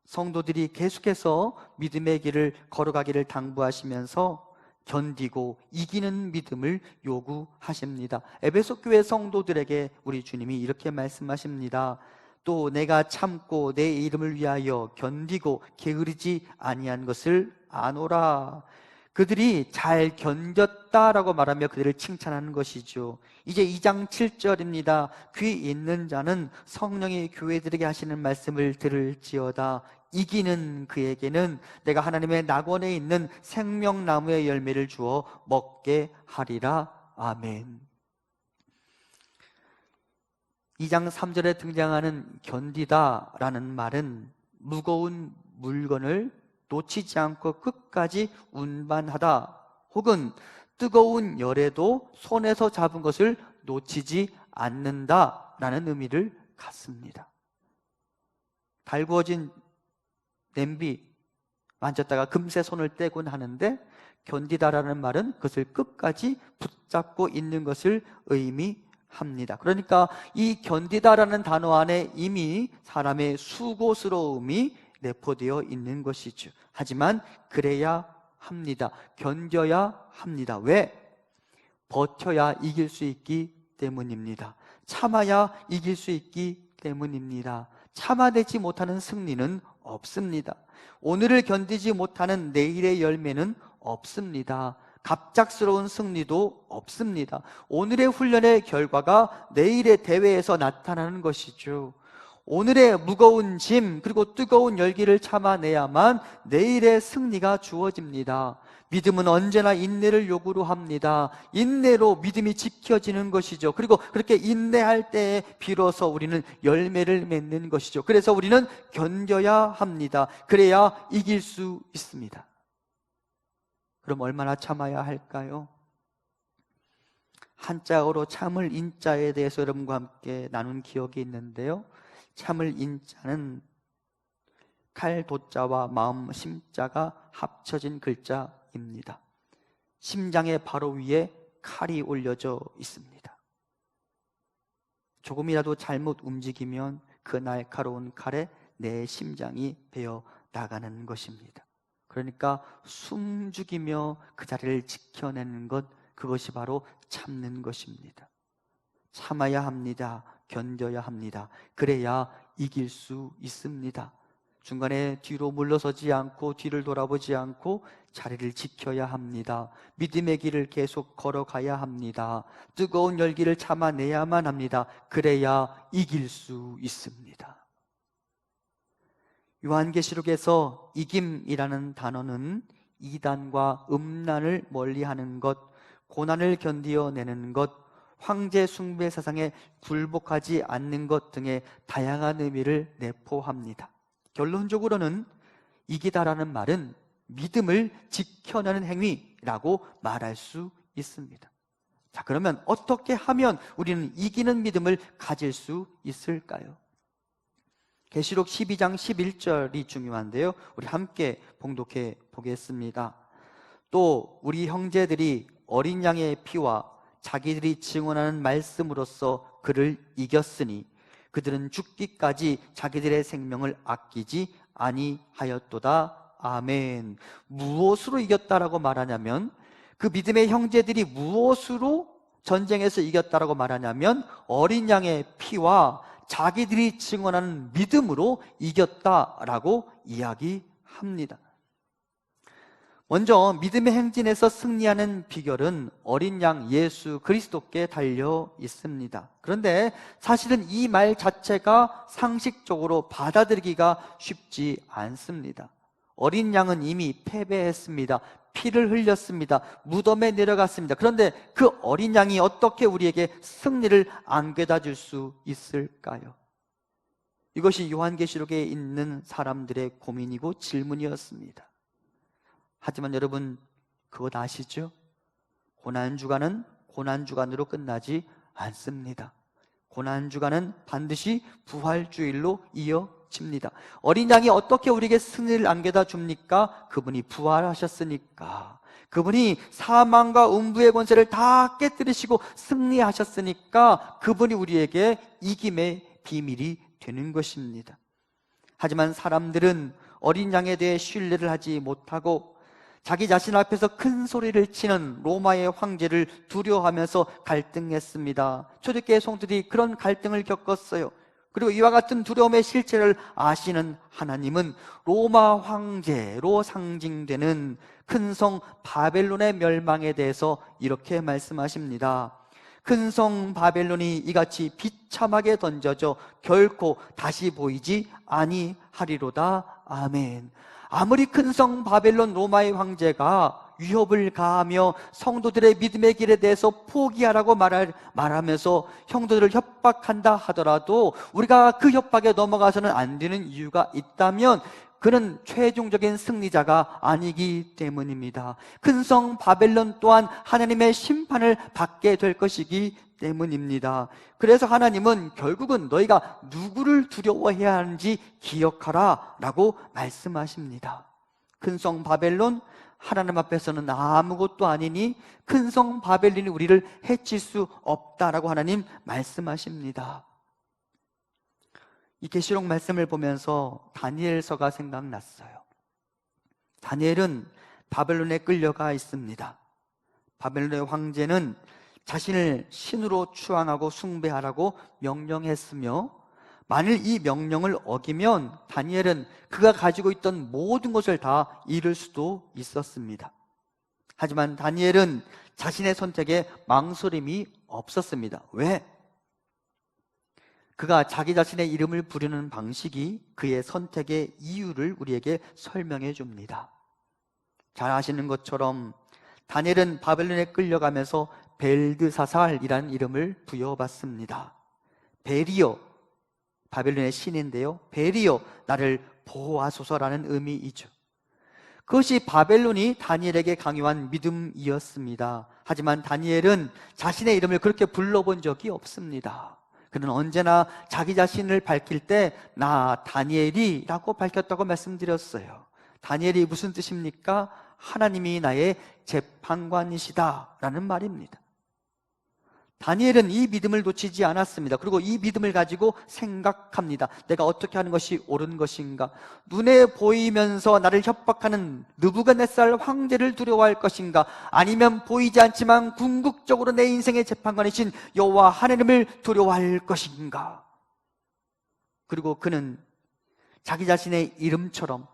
성도들이 계속해서 믿음의 길을 걸어가기를 당부하시면서 견디고 이기는 믿음을 요구하십니다. 에베소 교회 성도들에게 우리 주님이 이렇게 말씀하십니다. 또 내가 참고 내 이름을 위하여 견디고 게으르지 아니한 것을 아노라. 그들이 잘 견뎠다라고 말하며 그들을 칭찬하는 것이죠. 이제 2장 7절입니다. 귀 있는 자는 성령이 교회들에게 하시는 말씀을 들을지어다. 이기는 그에게는 내가 하나님의 낙원에 있는 생명나무의 열매를 주어 먹게 하리라. 아멘. 2장 3절에 등장하는 견디다라는 말은 무거운 물건을 놓치지 않고 끝까지 운반하다, 혹은 뜨거운 열에도 손에서 잡은 것을 놓치지 않는다라는 의미를 갖습니다. 달구어진 냄비 만졌다가 금세 손을 떼곤 하는데, 견디다라는 말은 그것을 끝까지 붙잡고 있는 것을 의미합니다. 그러니까 이 견디다라는 단어 안에 이미 사람의 수고스러움이 내포되어 있는 것이죠. 하지만 그래야 합니다. 견뎌야 합니다. 왜? 버텨야 이길 수 있기 때문입니다. 참아야 이길 수 있기 때문입니다. 참아내지 못하는 승리는 없습니다. 오늘을 견디지 못하는 내일의 열매는 없습니다. 갑작스러운 승리도 없습니다. 오늘의 훈련의 결과가 내일의 대회에서 나타나는 것이죠. 오늘의 무거운 짐 그리고 뜨거운 열기를 참아내야만 내일의 승리가 주어집니다. 믿음은 언제나 인내를 요구로 합니다. 인내로 믿음이 지켜지는 것이죠. 그리고 그렇게 인내할 때에 비로소 우리는 열매를 맺는 것이죠. 그래서 우리는 견뎌야 합니다. 그래야 이길 수 있습니다. 그럼 얼마나 참아야 할까요? 한자어로 참을 인자에 대해서 여러분과 함께 나눈 기억이 있는데요. 참을 인자는 칼 도자와 마음 심자가 합쳐진 글자입니다. 심장의 바로 위에 칼이 올려져 있습니다. 조금이라도 잘못 움직이면 그 날카로운 칼에 내 심장이 베어 나가는 것입니다. 그러니까 숨죽이며 그 자리를 지켜내는 것, 그것이 바로 참는 것입니다. 참아야 합니다. 견뎌야 합니다. 그래야 이길 수 있습니다. 중간에 뒤로 물러서지 않고 뒤를 돌아보지 않고 자리를 지켜야 합니다. 믿음의 길을 계속 걸어가야 합니다. 뜨거운 열기를 참아내야만 합니다. 그래야 이길 수 있습니다. 요한계시록에서 이김이라는 단어는 이단과 음란을 멀리하는 것, 고난을 견디어내는 것, 황제 숭배 사상에 굴복하지 않는 것 등의 다양한 의미를 내포합니다. 결론적으로는 이기다라는 말은 믿음을 지켜내는 행위라고 말할 수 있습니다. 자, 그러면 어떻게 하면 우리는 이기는 믿음을 가질 수 있을까요? 계시록 12장 11절이 중요한데요, 우리 함께 봉독해 보겠습니다. 또 우리 형제들이 어린 양의 피와 자기들이 증언하는 말씀으로써 그를 이겼으니 그들은 죽기까지 자기들의 생명을 아끼지 아니하였도다. 아멘. 무엇으로 이겼다라고 말하냐면, 그 믿음의 형제들이 무엇으로 전쟁에서 이겼다라고 말하냐면 어린 양의 피와 자기들이 증언하는 믿음으로 이겼다라고 이야기합니다. 먼저 믿음의 행진에서 승리하는 비결은 어린 양 예수 그리스도께 달려 있습니다. 그런데 사실은 이 말 자체가 상식적으로 받아들이기가 쉽지 않습니다. 어린 양은 이미 패배했습니다. 피를 흘렸습니다. 무덤에 내려갔습니다. 그런데 그 어린 양이 어떻게 우리에게 승리를 안겨다 줄 수 있을까요? 이것이 요한계시록에 있는 사람들의 고민이고 질문이었습니다. 하지만 여러분, 그것 아시죠? 고난주간은 고난주간으로 끝나지 않습니다. 고난주간은 반드시 부활주일로 이어집니다. 어린 양이 어떻게 우리에게 승리를 안겨다 줍니까? 그분이 부활하셨으니까. 그분이 사망과 음부의 권세를 다 깨뜨리시고 승리하셨으니까 그분이 우리에게 이김의 비밀이 되는 것입니다. 하지만 사람들은 어린 양에 대해 신뢰를 하지 못하고 자기 자신 앞에서 큰 소리를 치는 로마의 황제를 두려워하면서 갈등했습니다. 초대교회 성도들이 그런 갈등을 겪었어요. 그리고 이와 같은 두려움의 실체를 아시는 하나님은 로마 황제로 상징되는 큰 성 바벨론의 멸망에 대해서 이렇게 말씀하십니다. 큰 성 바벨론이 이같이 비참하게 던져져 결코 다시 보이지 아니하리로다. 아멘. 아무리 큰 성 바벨론 로마의 황제가 위협을 가하며 성도들의 믿음의 길에 대해서 포기하라고 말하면서 형도들을 협박한다 하더라도 우리가 그 협박에 넘어가서는 안 되는 이유가 있다면 그는 최종적인 승리자가 아니기 때문입니다. 큰 성 바벨론 또한 하나님의 심판을 받게 될 것이기 때문입니다. 그래서 하나님은 결국은 너희가 누구를 두려워해야 하는지 기억하라 라고 말씀하십니다. 큰 성 바벨론, 하나님 앞에서는 아무것도 아니니 큰 성 바벨론이 우리를 해칠 수 없다라고 하나님 말씀하십니다. 이 계시록 말씀을 보면서 다니엘서가 생각났어요. 다니엘은 바벨론에 끌려가 있습니다. 바벨론의 황제는 자신을 신으로 추앙하고 숭배하라고 명령했으며 만일 이 명령을 어기면 다니엘은 그가 가지고 있던 모든 것을 다 잃을 수도 있었습니다. 하지만 다니엘은 자신의 선택에 망설임이 없었습니다. 왜? 그가 자기 자신의 이름을 부르는 방식이 그의 선택의 이유를 우리에게 설명해 줍니다. 잘 아시는 것처럼 다니엘은 바벨론에 끌려가면서 벨드사살이라는 이름을 부여받습니다. 벨이여, 바벨론의 신인데요, 벨이여 나를 보호하소서라는 의미이죠. 그것이 바벨론이 다니엘에게 강요한 믿음이었습니다. 하지만 다니엘은 자신의 이름을 그렇게 불러본 적이 없습니다. 그는 언제나 자기 자신을 밝힐 때 나 다니엘이라고 밝혔다고 말씀드렸어요. 다니엘이 무슨 뜻입니까? 하나님이 나의 재판관이시다 라는 말입니다. 다니엘은 이 믿음을 놓치지 않았습니다. 그리고 이 믿음을 가지고 생각합니다. 내가 어떻게 하는 것이 옳은 것인가? 눈에 보이면서 나를 협박하는 느부갓네살 황제를 두려워할 것인가? 아니면 보이지 않지만 궁극적으로 내 인생의 재판관이신 여호와 하나님을 두려워할 것인가? 그리고 그는 자기 자신의 이름처럼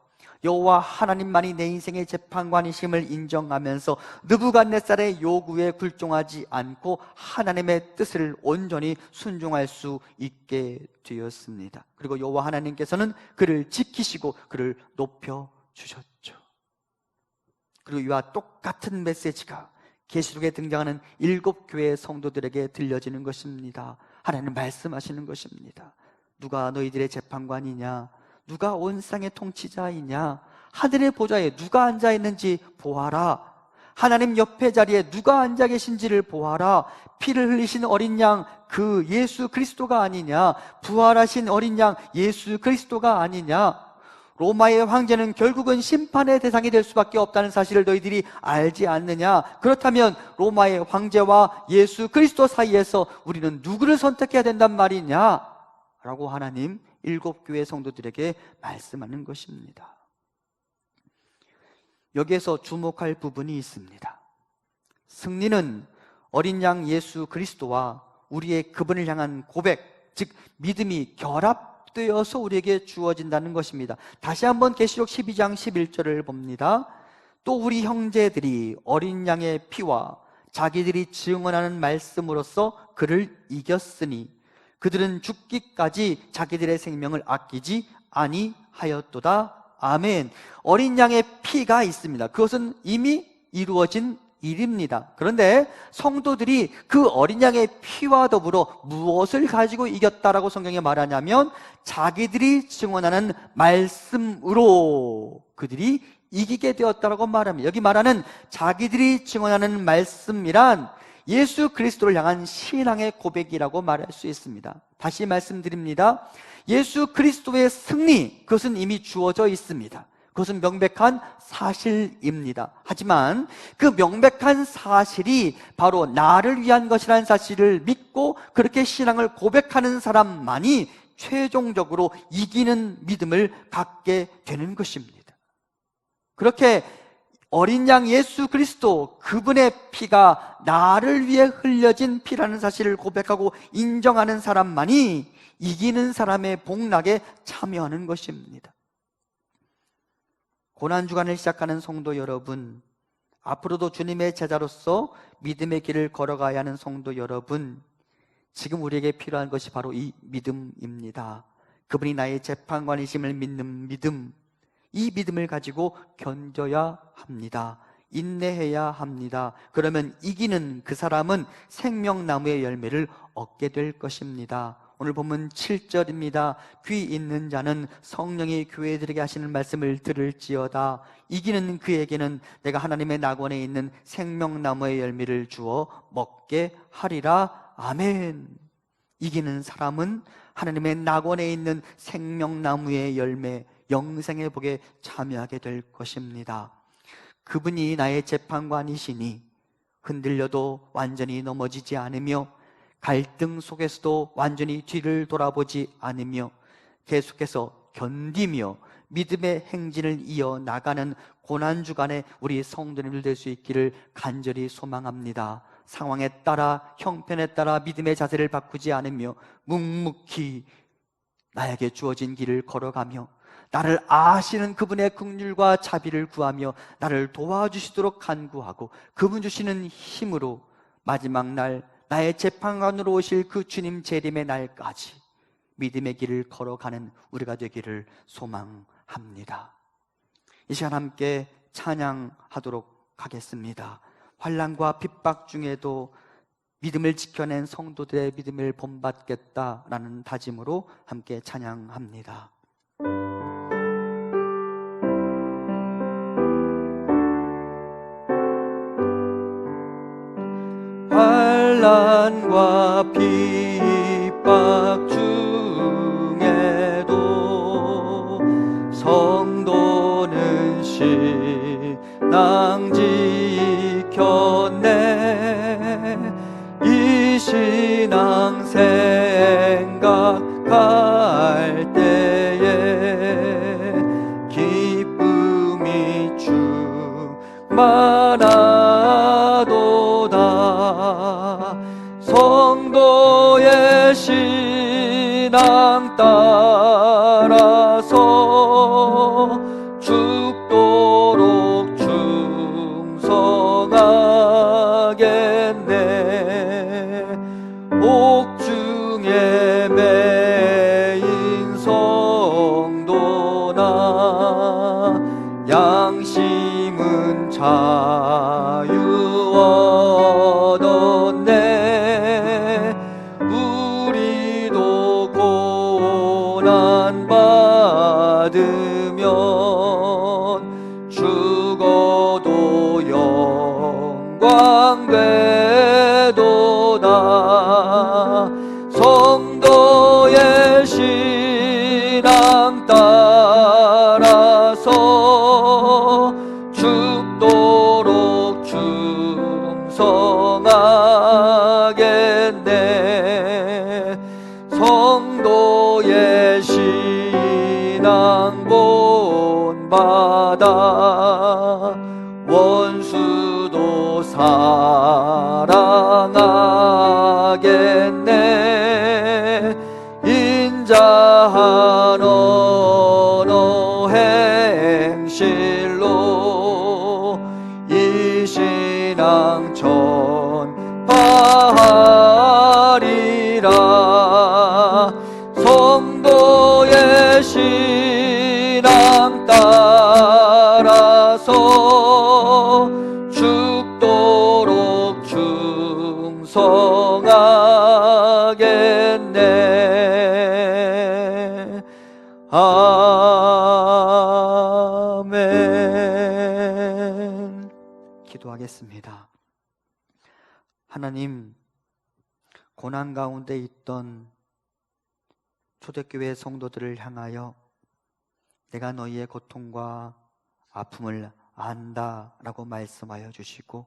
여호와 하나님만이 내 인생의 재판관이심을 인정하면서 느부갓네살의 요구에 굴종하지 않고 하나님의 뜻을 온전히 순종할 수 있게 되었습니다. 그리고 여호와 하나님께서는 그를 지키시고 그를 높여주셨죠. 그리고 이와 똑같은 메시지가 계시록에 등장하는 7교회의 성도들에게 들려지는 것입니다. 하나님 말씀하시는 것입니다. 누가 너희들의 재판관이냐? 누가 온 세상의 통치자이냐? 하늘의 보좌에 누가 앉아 있는지 보아라. 하나님 옆에 자리에 누가 앉아 계신지를 보아라. 피를 흘리신 어린 양 그 예수 그리스도가 아니냐? 부활하신 어린 양 예수 그리스도가 아니냐? 로마의 황제는 결국은 심판의 대상이 될 수밖에 없다는 사실을 너희들이 알지 않느냐? 그렇다면 로마의 황제와 예수 그리스도 사이에서 우리는 누구를 선택해야 된단 말이냐? 라고 하나님 7교회 성도들에게 말씀하는 것입니다. 여기에서 주목할 부분이 있습니다. 승리는 어린 양 예수 그리스도와 우리의 그분을 향한 고백, 즉 믿음이 결합되어서 우리에게 주어진다는 것입니다. 다시 한번 계시록 12장 11절을 봅니다. 또 우리 형제들이 어린 양의 피와 자기들이 증언하는 말씀으로써 그를 이겼으니 그들은 죽기까지 자기들의 생명을 아끼지 아니하였도다. 아멘. 어린 양의 피가 있습니다. 그것은 이미 이루어진 일입니다. 그런데 성도들이 그 어린 양의 피와 더불어 무엇을 가지고 이겼다라고 성경에 말하냐면 자기들이 증언하는 말씀으로 그들이 이기게 되었다라고 말합니다. 여기 말하는 자기들이 증언하는 말씀이란 예수 그리스도를 향한 신앙의 고백이라고 말할 수 있습니다. 다시 말씀드립니다. 예수 그리스도의 승리, 그것은 이미 주어져 있습니다. 그것은 명백한 사실입니다. 하지만 그 명백한 사실이 바로 나를 위한 것이라는 사실을 믿고 그렇게 신앙을 고백하는 사람만이 최종적으로 이기는 믿음을 갖게 되는 것입니다. 그렇게 어린 양 예수 그리스도, 그분의 피가 나를 위해 흘려진 피라는 사실을 고백하고 인정하는 사람만이 이기는 사람의 복락에 참여하는 것입니다. 고난주간을 시작하는 성도 여러분, 앞으로도 주님의 제자로서 믿음의 길을 걸어가야 하는 성도 여러분, 지금 우리에게 필요한 것이 바로 이 믿음입니다. 그분이 나의 재판관이심을 믿는 믿음, 이 믿음을 가지고 견뎌야 합니다. 인내해야 합니다. 그러면 이기는 그 사람은 생명나무의 열매를 얻게 될 것입니다. 오늘 본문 7절입니다. 귀 있는 자는 성령이 교회들에게 하시는 말씀을 들을지어다. 이기는 그에게는 내가 하나님의 낙원에 있는 생명나무의 열매를 주어 먹게 하리라. 아멘. 이기는 사람은 하나님의 낙원에 있는 생명나무의 열매, 영생의 복에 참여하게 될 것입니다. 그분이 나의 재판관이시니 흔들려도 완전히 넘어지지 않으며 갈등 속에서도 완전히 뒤를 돌아보지 않으며 계속해서 견디며 믿음의 행진을 이어나가는 고난주간에 우리 성도님들 될 수 있기를 간절히 소망합니다. 상황에 따라, 형편에 따라 믿음의 자세를 바꾸지 않으며 묵묵히 나에게 주어진 길을 걸어가며 나를 아시는 그분의 긍휼과 자비를 구하며 나를 도와주시도록 간구하고 그분 주시는 힘으로 마지막 날 나의 재판관으로 오실 그 주님 재림의 날까지 믿음의 길을 걸어가는 우리가 되기를 소망합니다. 이 시간 함께 찬양하도록 하겠습니다. 환난과 핍박 중에도 믿음을 지켜낸 성도들의 믿음을 본받겠다라는 다짐으로 함께 찬양합니다. 환난과 핍박 중에도 성도는 신앙 지켰네. 이 신앙 생각할 때에 기쁨이 충만하도다. 성도의 신앙 따라서 죽도록 충성하겠네. 옥중에 매인 성도나 양심은 자유와 고난받으면 죽어도 영광 되도다. 성도의 신앙 따라서 죽도록 충성하겠네. 성도의 신앙 본받아 원수도 사랑하겠네. 인자한 언어 행실로 이 신앙 전파하리라. 성도의 신앙 따라서 죽도록 충성하겠네. 아멘. 기도하겠습니다. 하나님, 고난 가운데 있던 초대교회 성도들을 향하여 내가 너희의 고통과 아픔을 안다라고 말씀하여 주시고,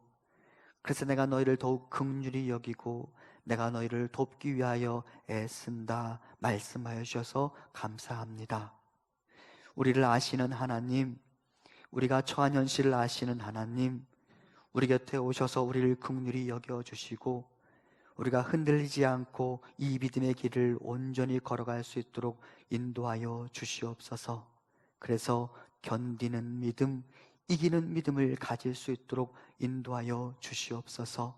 그래서 내가 너희를 더욱 긍휼히 여기고 내가 너희를 돕기 위하여 애쓴다 말씀하여 주셔서 감사합니다. 우리를 아시는 하나님, 우리가 처한 현실을 아시는 하나님, 우리 곁에 오셔서 우리를 긍휼히 여겨주시고 우리가 흔들리지 않고 이 믿음의 길을 온전히 걸어갈 수 있도록 인도하여 주시옵소서. 그래서 견디는 믿음, 이기는 믿음을 가질 수 있도록 인도하여 주시옵소서.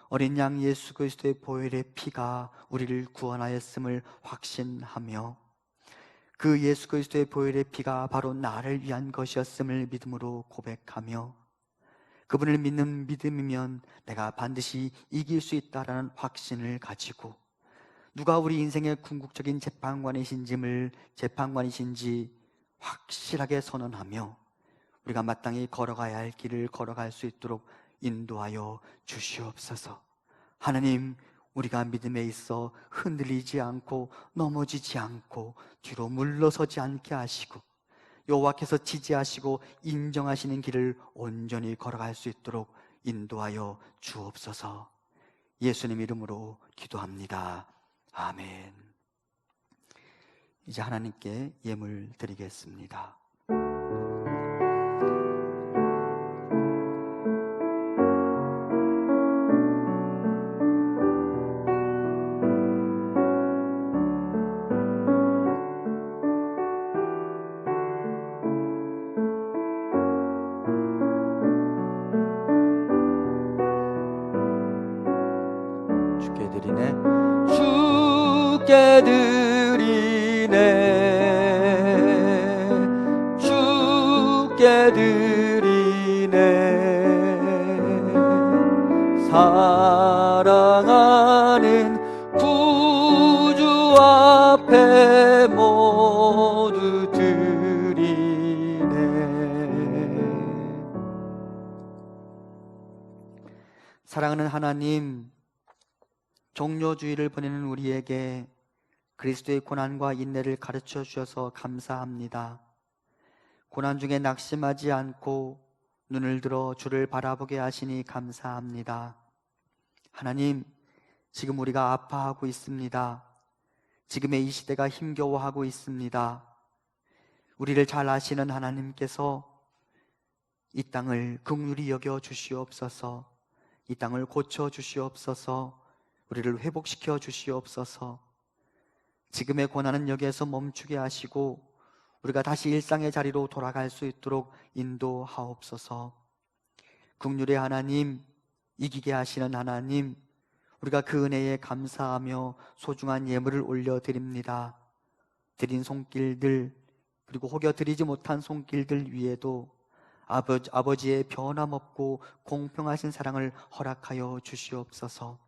어린 양 예수 그리스도의 보혈의 피가 우리를 구원하였음을 확신하며 그 예수 그리스도의 보혈의 피가 바로 나를 위한 것이었음을 믿음으로 고백하며 그분을 믿는 믿음이면 내가 반드시 이길 수 있다라는 확신을 가지고 누가 우리 인생의 궁극적인 재판관이신지 확실하게 선언하며 우리가 마땅히 걸어가야 할 길을 걸어갈 수 있도록 인도하여 주시옵소서. 하나님, 우리가 믿음에 있어 흔들리지 않고 넘어지지 않고 뒤로 물러서지 않게 하시고 여호와께서 지지하시고 인정하시는 길을 온전히 걸어갈 수 있도록 인도하여 주옵소서. 예수님 이름으로 기도합니다. 아멘. 이제 하나님께 예물 드리겠습니다. 주께 드리네, 주께 드리네, 주께 드리네. 사랑하는 구주 앞에 모두 드리네. 사랑하는 하나님, 종료주의를 보내는 우리에게 그리스도의 고난과 인내를 가르쳐 주셔서 감사합니다. 고난 중에 낙심하지 않고 눈을 들어 주를 바라보게 하시니 감사합니다. 하나님, 지금 우리가 아파하고 있습니다. 지금의 이 시대가 힘겨워하고 있습니다. 우리를 잘 아시는 하나님께서 이 땅을 긍휼히 여겨 주시옵소서. 이 땅을 고쳐 주시옵소서. 우리를 회복시켜 주시옵소서. 지금의 고난은 여기에서 멈추게 하시고 우리가 다시 일상의 자리로 돌아갈 수 있도록 인도하옵소서. 긍휼의 하나님, 이기게 하시는 하나님, 우리가 그 은혜에 감사하며 소중한 예물을 올려드립니다. 드린 손길들, 그리고 혹여 드리지 못한 손길들 위에도 아버지의 변함없고 공평하신 사랑을 허락하여 주시옵소서.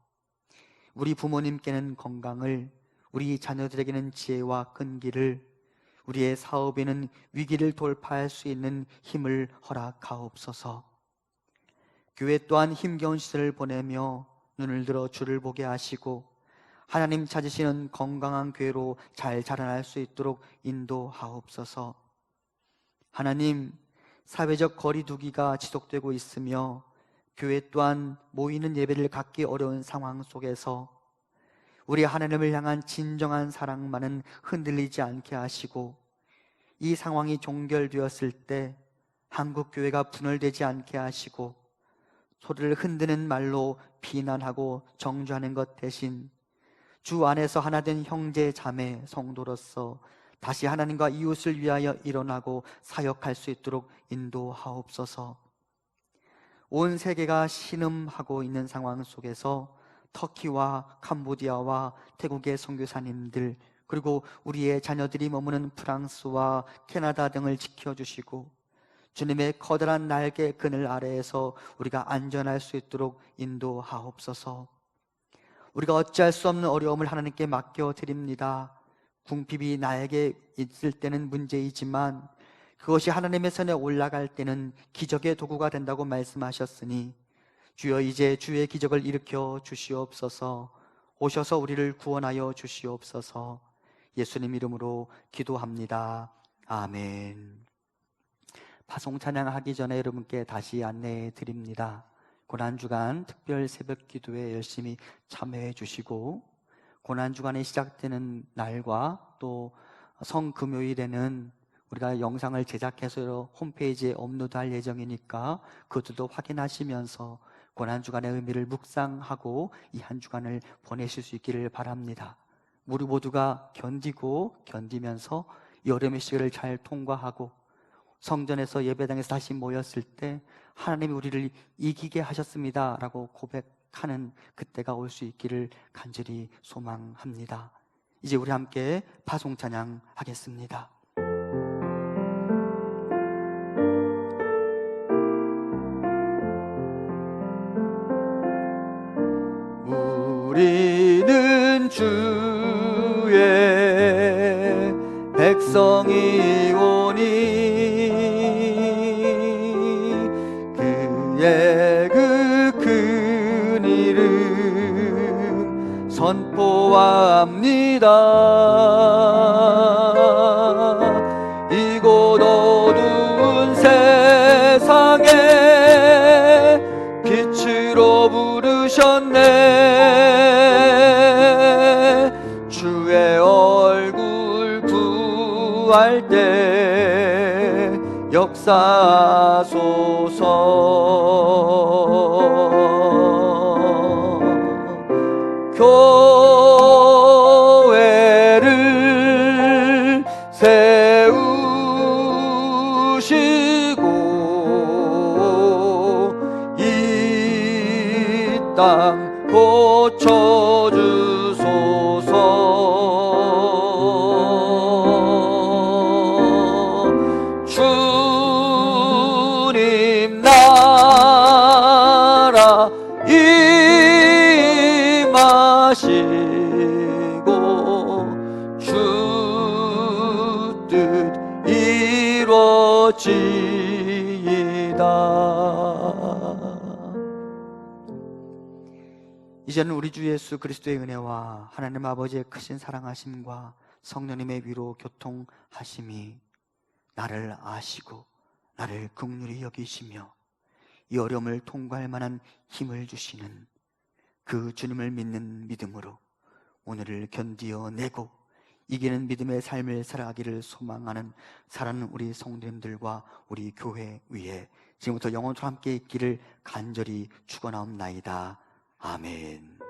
우리 부모님께는 건강을, 우리 자녀들에게는 지혜와 끈기를, 우리의 사업에는 위기를 돌파할 수 있는 힘을 허락하옵소서. 교회 또한 힘겨운 시절을 보내며 눈을 들어 주를 보게 하시고 하나님 찾으시는 건강한 교회로 잘 자라날 수 있도록 인도하옵소서. 하나님, 사회적 거리두기가 지속되고 있으며 교회 또한 모이는 예배를 갖기 어려운 상황 속에서 우리 하나님을 향한 진정한 사랑만은 흔들리지 않게 하시고, 이 상황이 종결되었을 때 한국 교회가 분열되지 않게 하시고 소리를 흔드는 말로 비난하고 정죄하는 것 대신 주 안에서 하나된 형제 자매 성도로서 다시 하나님과 이웃을 위하여 일어나고 사역할 수 있도록 인도하옵소서. 온 세계가 신음하고 있는 상황 속에서 터키와 캄보디아와 태국의 선교사님들, 그리고 우리의 자녀들이 머무는 프랑스와 캐나다 등을 지켜주시고 주님의 커다란 날개 그늘 아래에서 우리가 안전할 수 있도록 인도하옵소서. 우리가 어찌할 수 없는 어려움을 하나님께 맡겨드립니다. 궁핍이 나에게 있을 때는 문제이지만 그것이 하나님의 선에 올라갈 때는 기적의 도구가 된다고 말씀하셨으니 주여, 이제 주의 기적을 일으켜 주시옵소서. 오셔서 우리를 구원하여 주시옵소서. 예수님 이름으로 기도합니다. 아멘. 파송 찬양하기 전에 여러분께 다시 안내해 드립니다. 고난주간 특별 새벽 기도에 열심히 참여해 주시고, 고난주간이 시작되는 날과 또 성금요일에는 우리가 영상을 제작해서 홈페이지에 업로드할 예정이니까 그것도 확인하시면서 고난주간의 의미를 묵상하고 이 한 주간을 보내실 수 있기를 바랍니다. 우리 모두가 견디면서 여름의 시기를 잘 통과하고 성전에서 예배당에서 다시 모였을 때 하나님이 우리를 이기게 하셨습니다 라고 고백하는 그때가 올 수 있기를 간절히 소망합니다. 이제 우리 함께 파송 찬양 하겠습니다. 우리는 주의 백성이오니 그의 그 큰 이름 선포합니다. 이곳 어두운 세상에 빛으로 부르셨네. 주의 얼굴 구할 때 역사하소서. 교회를 세우시고 이 땅 고쳐주소서. 주님 나라 임하시고 주 뜻 이루어지이다. 이제는 우리 주 예수 그리스도의 은혜와 하나님 아버지의 크신 사랑하심과 성령님의 위로 교통하심이 나를 아시고 나를 긍휼히 여기시며 이 어려움을 통과할 만한 힘을 주시는 그 주님을 믿는 믿음으로 오늘을 견디어내고 이기는 믿음의 삶을 살아가기를 소망하는 사랑하는 우리 성도님들과 우리 교회 위에 지금부터 영원토록 함께 있기를 간절히 축원하옵나이다. 아멘.